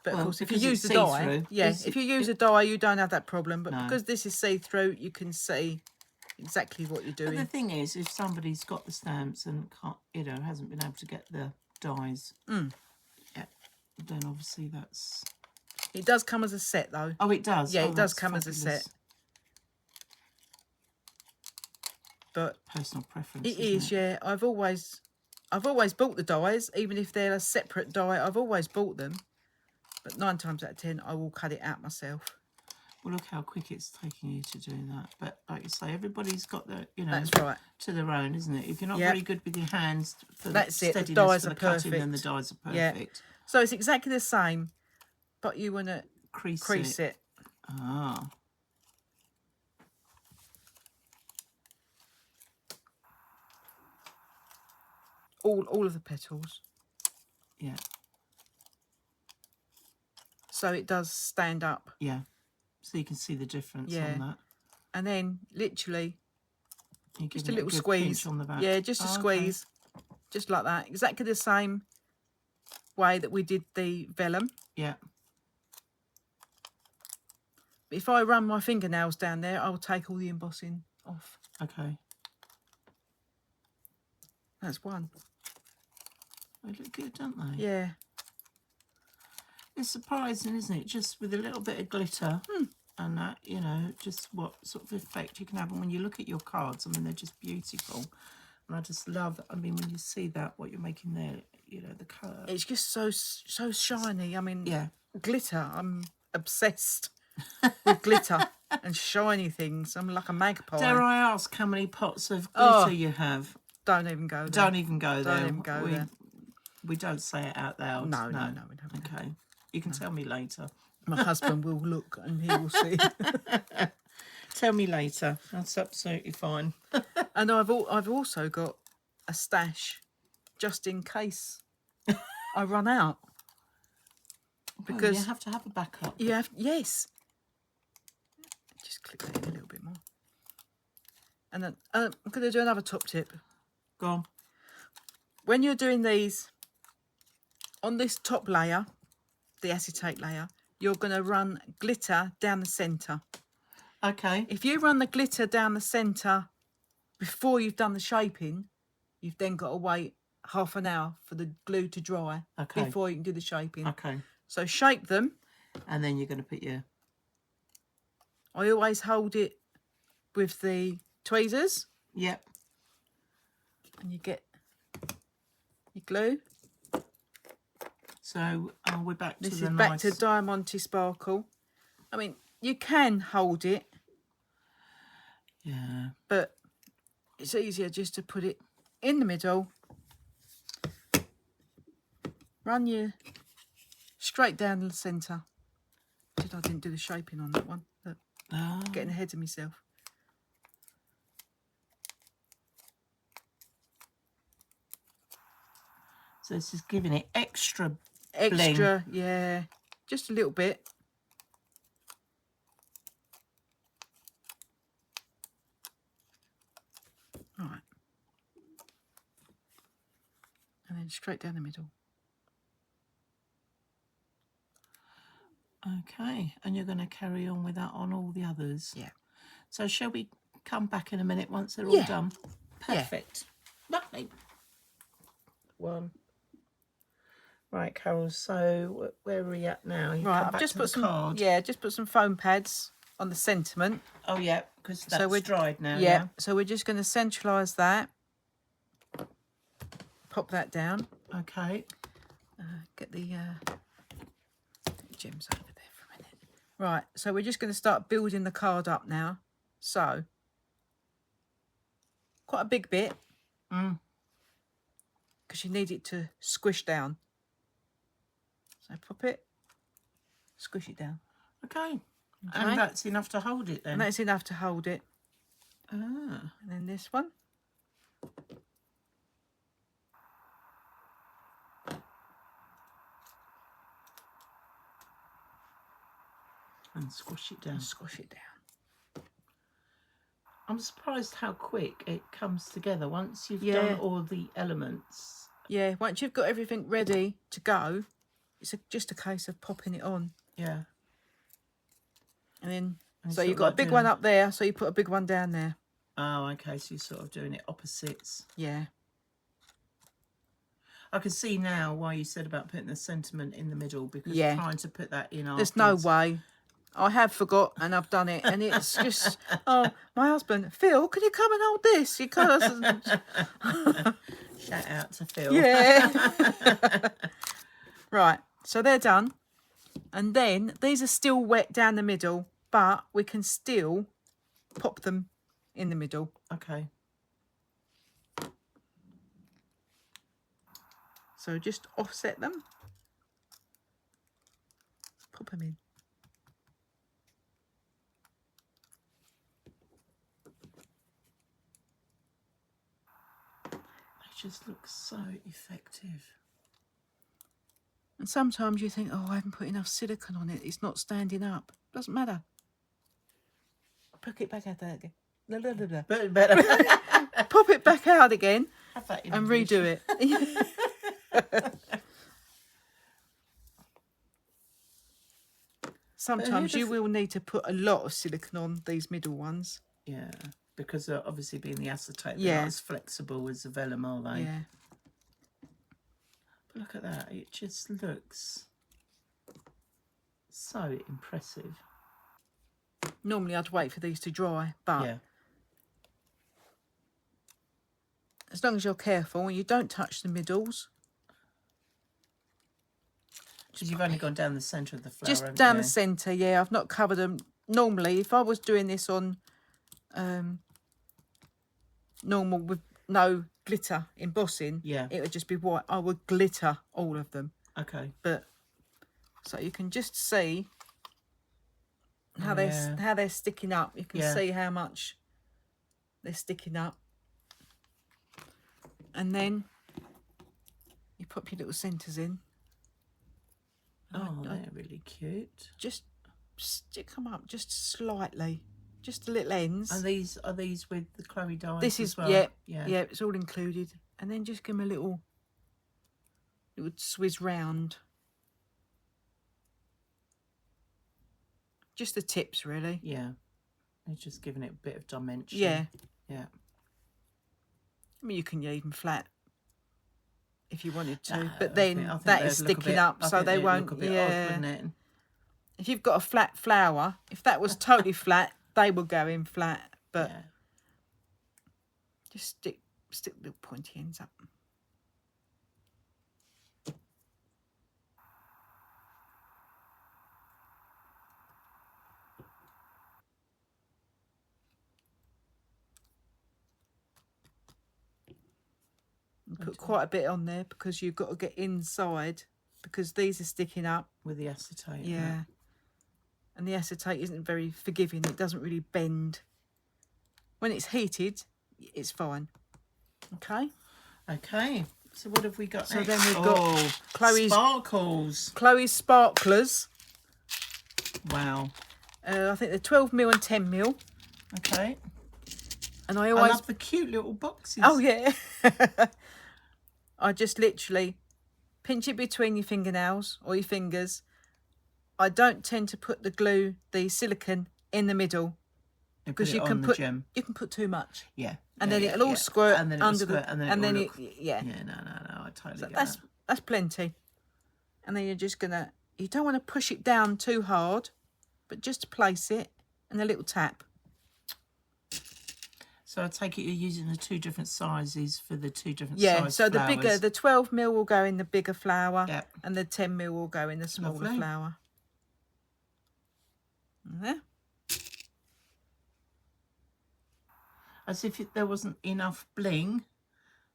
But well, of course, if you use the dye, if you use a dye, you don't have that problem. But because this is see-through, you can see exactly what you're doing. But the thing is, if somebody's got the stamps and can't, hasn't been able to get the dyes, then obviously that's. It does come as a set, though. Oh, it does. Yeah, it does come as a set. But personal preference. It is, yeah. I've always bought the dyes, even if they're a separate dye. I've always bought them, but 9 times out of 10, I will cut it out myself. Well, look how quick it's taking you to do that. But like you say, everybody's got their, that's right, to their own, isn't it? If you're not very good with your hands, for that's it. The dyes are perfect. Then the dyes are perfect. Yeah. So it's exactly the same, but you want to crease it. Ah. All of the petals. Yeah. So it does stand up. Yeah. So you can see the difference on that. And then literally just a little good squeeze. pinch on the back. Yeah, just a squeeze. Okay. Just like that. Exactly the same way that we did the vellum. Yeah. If I run my fingernails down there, I'll take all the embossing off. Okay. That's one. They look good, don't they? Yeah. It's surprising, isn't it? Just with a little bit of glitter and that, just what sort of effect you can have. And when you look at your cards, I mean, they're just beautiful. And I just love, I mean, when you see that, what you're making there, the colour. It's just so shiny. I mean, glitter. I'm obsessed with glitter and shiny things. I'm like a magpie. Dare I ask how many pots of glitter you have? Don't even go there. Don't even go there. Don't even go there. We don't say it out loud. No, we don't. Okay. You can tell me later. My husband will look and he will see. Tell me later. That's absolutely fine. And I've also got a stash just in case I run out. Because you have to have a backup. you have, yes. Just click that in a little bit more. And then I'm going to do another top tip. Go on. When you're doing these, on this top layer, the acetate layer, you're going to run glitter down the centre. Okay. If you run the glitter down the centre before you've done the shaping, you've then got to wait half an hour for the glue to dry before you can do the shaping. Okay. So shape them. And then you're going to put your... I always hold it with the tweezers. Yep. And you get your glue. So we're back to This the is nice... back to Diamante Sparkle. I mean, you can hold it. Yeah. But it's easier just to put it in the middle. Run you straight down the centre. I didn't do the shaping on that one. Look, getting ahead of myself. So this is giving it extra Extra, bling. yeah. Just a little bit. Right. And then straight down the middle. Okay, and you're going to carry on with that on all the others. Yeah. So shall we come back in a minute once they're all done? Perfect. Lovely. One. Right, Carol. So where are we at now? You Right, come I've back just to put the some card. just put some foam pads on the sentiment. Oh yeah, because that's we're dried now. Yeah. So we're just going to centralise that. Pop that down. Okay. Get the gems over there for a minute. Right, so we're just going to start building the card up now. So, quite a big bit. Because you need it to squish down. So pop it, squish it down. Okay. And that's enough to hold it then? And that's enough to hold it. Ah. And then this one. And squish it down. And squish it down. I'm surprised how quick it comes together once you've done all the elements. Yeah, once you've got everything ready to go, it's just a case of popping it on. Yeah. And then, so you've got a big one up there, so you put a big one down there. Oh, okay, so you're sort of doing it opposites. Yeah. I can see now why you said about putting the sentiment in the middle, because trying to put that in There's no way. I have forgot and I've done it, and it's just, oh, my husband, Phil, can you come and hold this? You can't. Shout out to Phil. Yeah. Right, so they're done. And then these are still wet down the middle, but we can still pop them in the middle. Okay. So just offset them. Pop them in. They just look so effective. And sometimes you think, oh, I haven't put enough silicone on it. It's not standing up. Doesn't matter. Put it back out there again. But better. Pop it back out again Have that in and English. redo it. Sometimes you will need to put a lot of silicone on these middle ones. Yeah, because obviously being the acetate, they're not as flexible as the vellum, are they? Yeah. But look at that. It just looks so impressive. Normally I'd wait for these to dry, but as long as you're careful and you don't touch the middles. Because you've only gone down the centre of the flower. Just down the centre, yeah. I've not covered them. Normally, if I was doing this on normal with no glitter embossing, it would just be white. I would glitter all of them. Okay. But so you can just see how they're sticking up. You can see how much they're sticking up. And then you pop your little centres in. Oh, they're really cute. Just stick them up just slightly, just the little ends. Are these with the Chloe dies? This is as well? yeah, it's all included. And then just give them a little swizz round. Just the tips, really. Yeah, it's just giving it a bit of dimension. Yeah, yeah. I mean, you can even flat if you wanted to, but then that is sticking up, so they won't. Yeah. Odd, if you've got a flat flower, if that was totally flat, they will go in flat. But just stick little pointy ends up. Put quite a bit on there because you've got to get inside because these are sticking up with the acetate. Yeah, and the acetate isn't very forgiving. It doesn't really bend. When it's heated, it's fine. Okay. Okay. So what have we got? So next? then we've got Chloe's sparkles. Chloe's sparklers. Wow. I think they're 12mm and 10mm. Okay. And I always love the cute little boxes. Oh yeah. I just literally pinch it between your fingernails or your fingers. I don't tend to put the silicone in the middle because you can put too much. Yeah. And then it'll all squirt and then under squirt, the and then yeah. Yeah, no, I totally get that. That's plenty. And then you're just gonna, you don't want to push it down too hard, but just place it and a little tap. So I take it you're using the two different sizes for the two different size flowers. The 12mm will go in the bigger flower, and the 10mm will go in the smaller flower. There. As if there wasn't enough bling,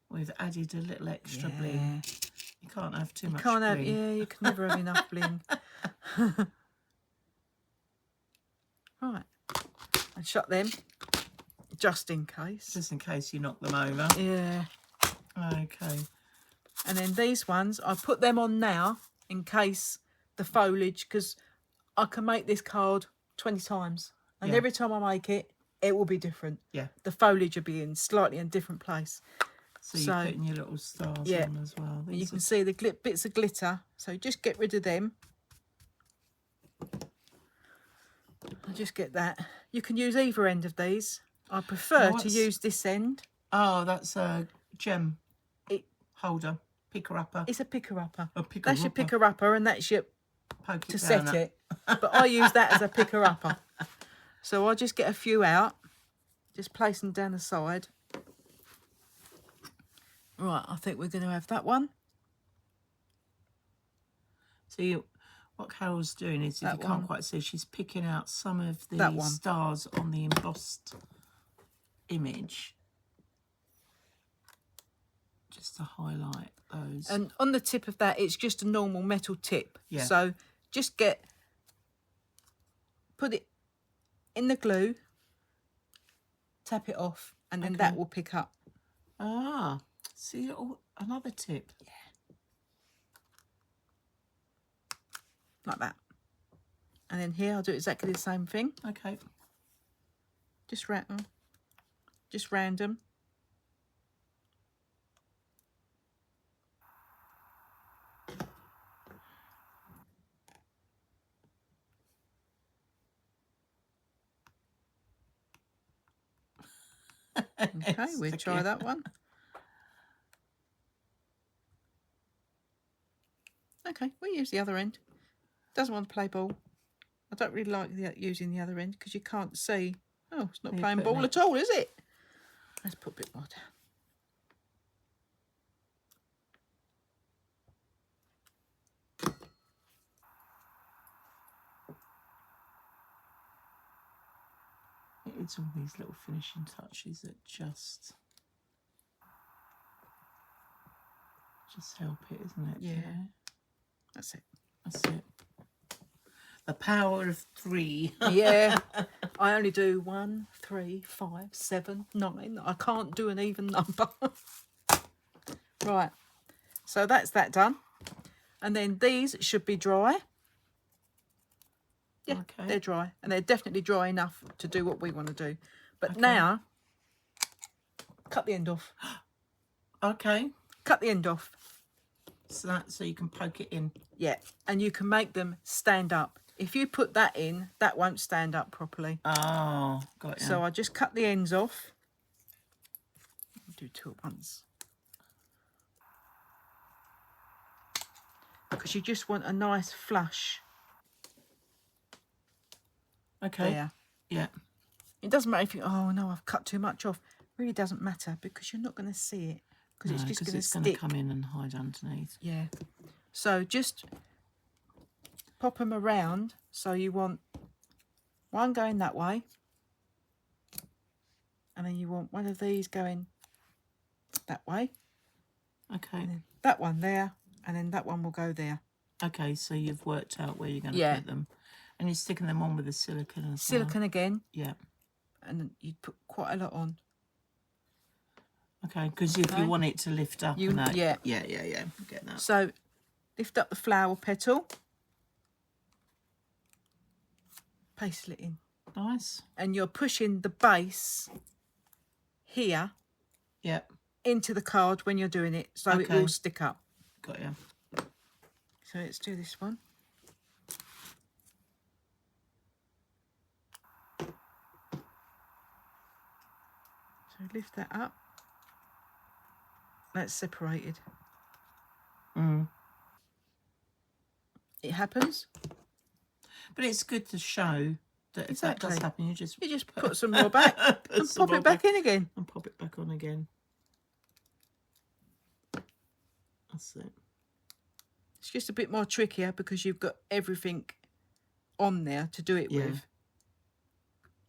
we've added a little extra bling. You can't have too much bling. You can never have enough bling. Right, and shut them. Just in case. Just in case you knock them over. Yeah. Okay. And then these ones, I put them on now in case the foliage, because I can make this card 20 times. And every time I make it, it will be different. Yeah. The foliage will be in slightly in a different place. So you're putting your little stars on as well. You can see the bits of glitter. So just get rid of them. I'll just get that. You can use either end of these. I prefer to use this end. Oh, that's a gem holder, picker-upper. It's a picker-upper. That's your picker-upper, and that's your to set it. But I use that as a picker-upper. So I'll just get a few out, just place them down the side. Right, I think we're going to have that one. So what Carol's doing is, if you can't quite see, she's picking out some of the stars on the embossed image just to highlight those. And on the tip of that, it's just a normal metal tip. Yeah. So just put it in the glue, tap it off, and then that will pick up. Ah, see, another tip. Yeah. Like that. And then here I'll do exactly the same thing. Okay. Just random. Just random. Okay, we'll try that one. Okay, we'll use the other end. Doesn't want to play ball. I don't really like using the other end because you can't see. Oh, it's not playing ball at all, is it? Let's put a bit more down. It's all these little finishing touches that just help it, isn't it? Yeah. That's it. That's it. The power of 3. Yeah. I only do 1, 3, 5, 7, 9. I can't do an even number. Right. So that's that done. And then these should be dry. Yeah, Okay. they're dry. And they're definitely dry enough to do what we want to do. But Okay. now, cut the end off. Okay. Cut the end off. So you can poke it in. Yeah, and you can make them stand up. If you put that in, that won't stand up properly. Oh, got you. So I just cut the ends off. I'll do two at once. Because you just want a nice flush. Okay. There. Yeah. It doesn't matter if you, oh no, I've cut too much off. It really doesn't matter because you're not going to see it. Because it's just going to stick. Going to come in and hide underneath. Yeah. So just pop them around. So you want one going that way. And then you want one of these going that way. Okay. And then that one there. And then that one will go there. Okay, so you've worked out where you're going to put them. And you're sticking them on with the silicone as Silicone again. Yeah. And then you put quite a lot on. Okay, because if you want it to lift up and that. Yeah. Yeah. Get that. So lift up the flower petal. Pastel it in. Nice. And you're pushing the base here Yep. into the card when you're doing it. So it will stick up. Got you. So let's do this one. So lift that up. That's separated. It happens. But it's good to show that if that does happen, you just put some more back and pop it back in again. And pop it back on again. That's it. It's just a bit more trickier because you've got everything on there to do it with.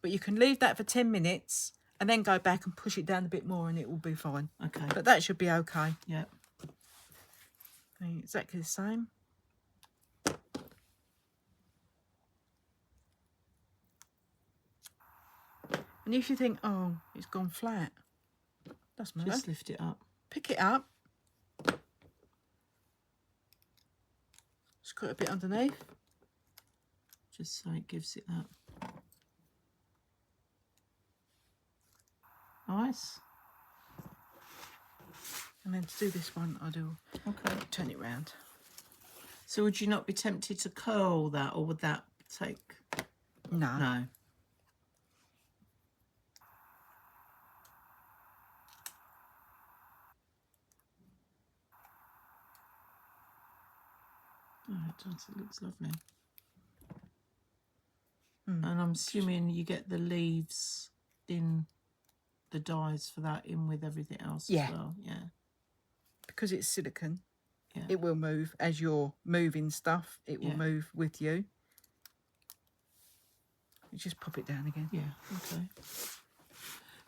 But you can leave that for 10 minutes and then go back and push it down a bit more and it will be fine. Okay. But that should be okay. Yeah. Exactly the same. And if you think, oh, it's gone flat, doesn't matter. Just lift it up. Pick it up. Screw it a bit underneath. Just so it gives it that. Nice. And then to do this one, I'll do turn it round. So would you not be tempted to curl that, or would that take? No. No. Oh, it does. It looks lovely. And I'm assuming you get the leaves in the dies for that in with everything else as well. Yeah. Because it's silicone, it will move as you're moving stuff. It will move with you. You just pop it down again. Yeah. Okay.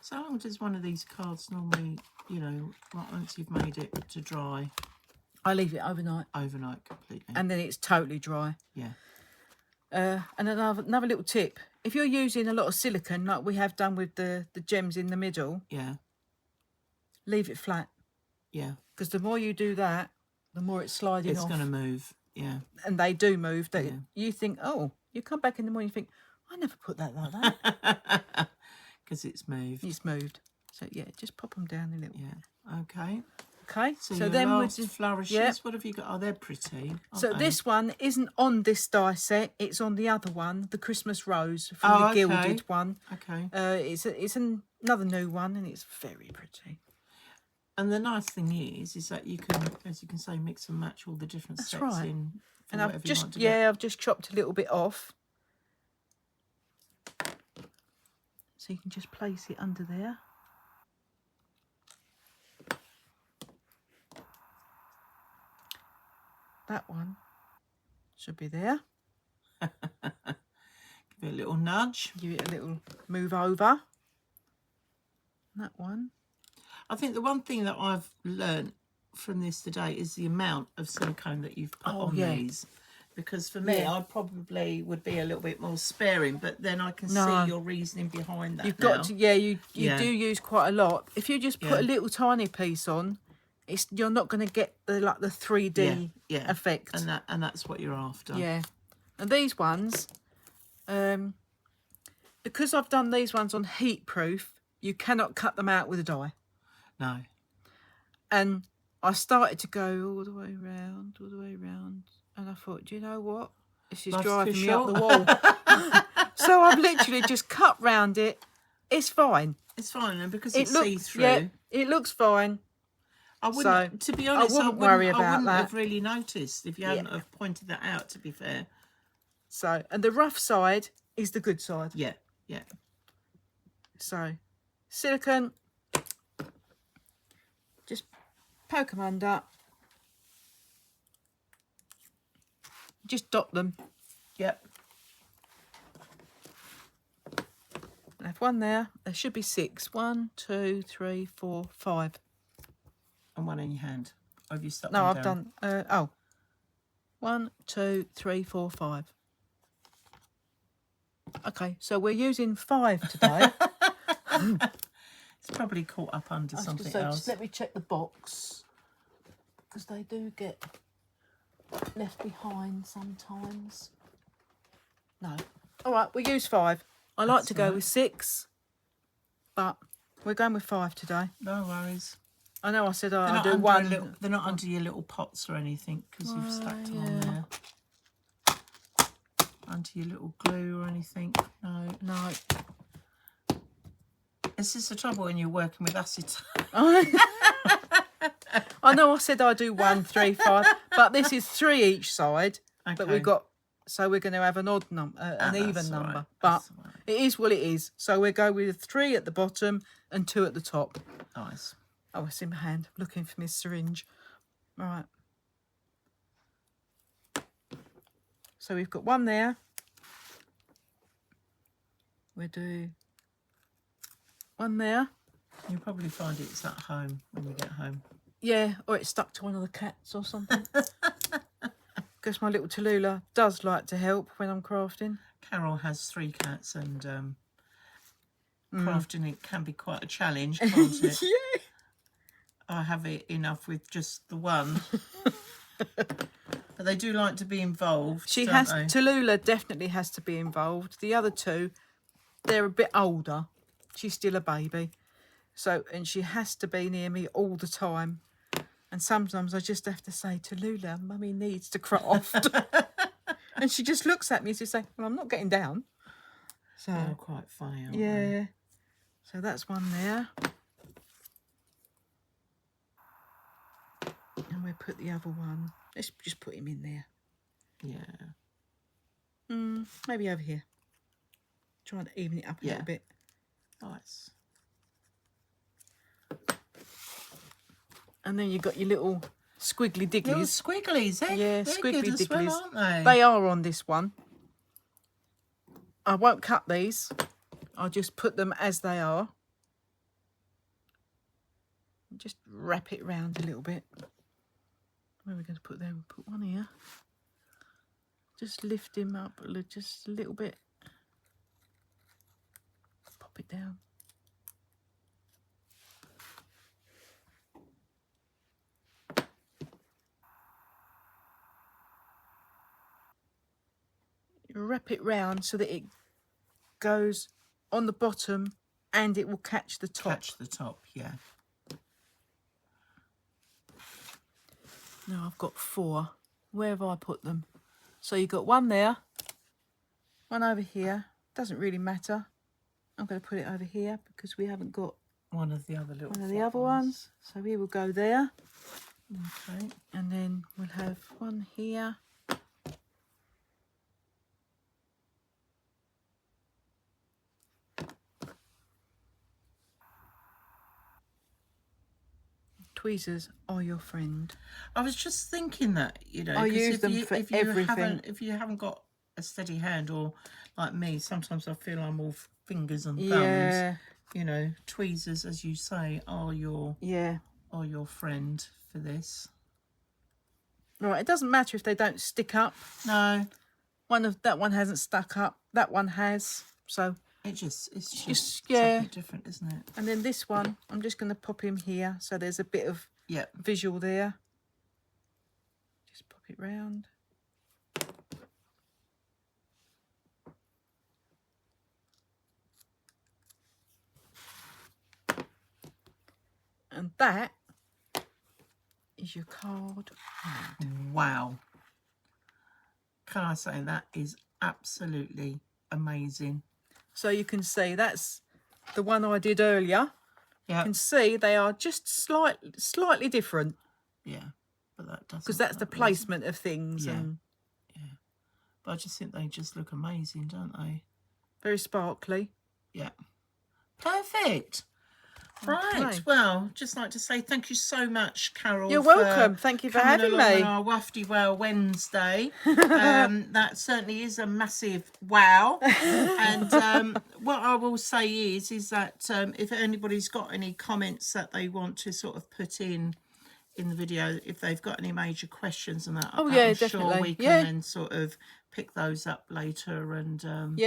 So how long does one of these cards normally, you know, once you've made it to dry? I leave it overnight. Overnight completely. And then it's totally dry. Yeah. And another little tip. If you're using a lot of silicone, like we have done with the gems in the middle, leave it flat. Yeah. Because the more you do that, the more it's sliding off. It's going to move, yeah. And they do move. You think, oh, you come back in the morning, you think, I never put that like that. Because it's moved. It's moved. So, yeah, just pop them down a little. Yeah, okay. Okay, so then with the flourishes, what have you got? Oh, they're pretty. So this one isn't on this die set. It's on the other one, the Christmas Rose from the gilded one. Okay. It's another new one, and it's very pretty. And the nice thing is that you can, as you can say, mix and match all the different sets in. And I've just chopped a little bit off, so you can just place it under there. That one should be there. Give it a little nudge. Give it a little move over. That one. I think the one thing that I've learnt from this today is the amount of silicone that you've put on these. Because for me, I probably would be a little bit more sparing, but then I can see your reasoning behind that. You've got to, you do use quite a lot. If you just put a little tiny piece on, you're not going to get the 3D effect. And that's what you're after. Yeah. And these ones, because I've done these ones on heat proof, you cannot cut them out with a die. No. And I started to go all the way round, and I thought, do you know what? This is driving me up the wall. So I've literally just cut round it. It's fine. It's fine, and because it's see-through. Yeah, it looks fine. I wouldn't, to be honest, I wouldn't worry about I wouldn't that. have really noticed if you hadn't have pointed that out, to be fair. So, and the rough side is the good side. Yeah, yeah. So, silicone, just poke them under. Just dot them. Yep. I have one there. There should be 6. 1, 2, 3, 4, 5. And one in your hand. Or have you stuck No, them I've down? done. 1, 2, 3, 4, 5. Okay, so we're using 5 today. It's probably caught up under something else. Just let me check the box, because they do get left behind sometimes. No. All right, we'll use 5. I like to go with 6, but we're going with 5 today. No worries. I know I said I'll do one. They're not under your little pots or anything, because you've stacked them on there. Under your little glue or anything. No. This is the trouble when you're working with acetone. I know I said I do 1, 3, 5, but this is 3 each side. Okay. But we've got, so we're going to have an odd number, an even number. Right. But it is what it is. So we'll go with 3 at the bottom and 2 at the top. Nice. Oh, it's in my hand. Looking for my syringe. All right. So we've got 1 there. We'll do 1 there. You'll probably find it's at home when you get home. Yeah, or it's stuck to one of the cats or something. Because my little Tallulah does like to help when I'm crafting. Carol has 3 cats, and crafting it can be quite a challenge, can't it? Yeah. I have it enough with just the one. But they do like to be involved. Tallulah definitely has to be involved. The other 2, they're a bit older. She's still a baby. So, and she has to be near me all the time. And sometimes I just have to say, Tallulah, Mummy needs to craft. And she just looks at me and she says, well, I'm not getting down. So they're quite funny, aren't yeah. they? So that's 1 there. And we'll put the other one. Let's just put him in there. Yeah. Maybe over here. Try and even it up a little bit. Nice. And then you've got your little squiggly digglies. Little squigglies, eh? Yeah, they're squiggly good as digglies. well, aren't They are on this one. I won't cut these. I'll just put them as they are. Just wrap it round a little bit. Where are we going to put them? Put 1 here. Just lift him up just a little bit. Pop it down. Wrap it round so that it goes on the bottom and it will catch the top. Catch the top, yeah. Now I've got 4. Where have I put them? So you've got 1 there, 1 over here. Doesn't really matter. I'm going to put it over here because we haven't got one of the other little one of the other ones. So we will go there. Okay. And then we'll have 1 here. Tweezers are your friend. I was just thinking that, you know, I use them for everything. If you haven't got a steady hand, or like me, sometimes I feel I'm all fingers and thumbs. Yeah. You know, tweezers, as you say, are your friend for this. Right, it doesn't matter if they don't stick up. No. That one hasn't stuck up. That one has. So it's just yeah, something different, isn't it? And then this one, I'm just going to pop him here, so there's a bit of visual there. Just pop it round. And that is your card. Wow. Can I say that is absolutely amazing. So you can see that's the one I did earlier. Yeah. You can see they are just slightly different. Yeah. But that doesn't, because that's the placement of things. Yeah. And yeah. But I just think they just look amazing, don't they? very sparkly. Yeah. Perfect. Right, Okay. well, just like to say thank you so much, Carol. You're welcome. Thank you for having me. On our Wafty Wow Wednesday. That certainly is a massive wow. And what I will say is that if anybody's got any comments that they want to sort of put in the video, if they've got any major questions and that, I'm definitely. sure we can then sort of pick those up later and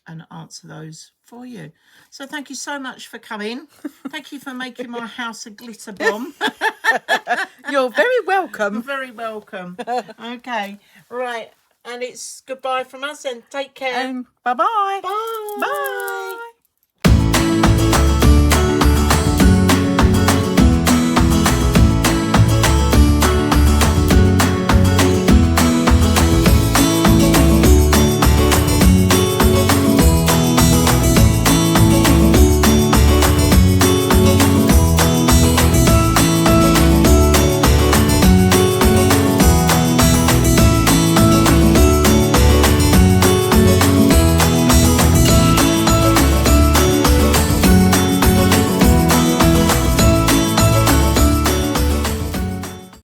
and answer those for you. So thank you so much for coming. Thank you for making my house a glitter bomb. You're very welcome. You're very welcome. Okay, right. And it's goodbye from us and take care. Bye-bye. Bye. Bye.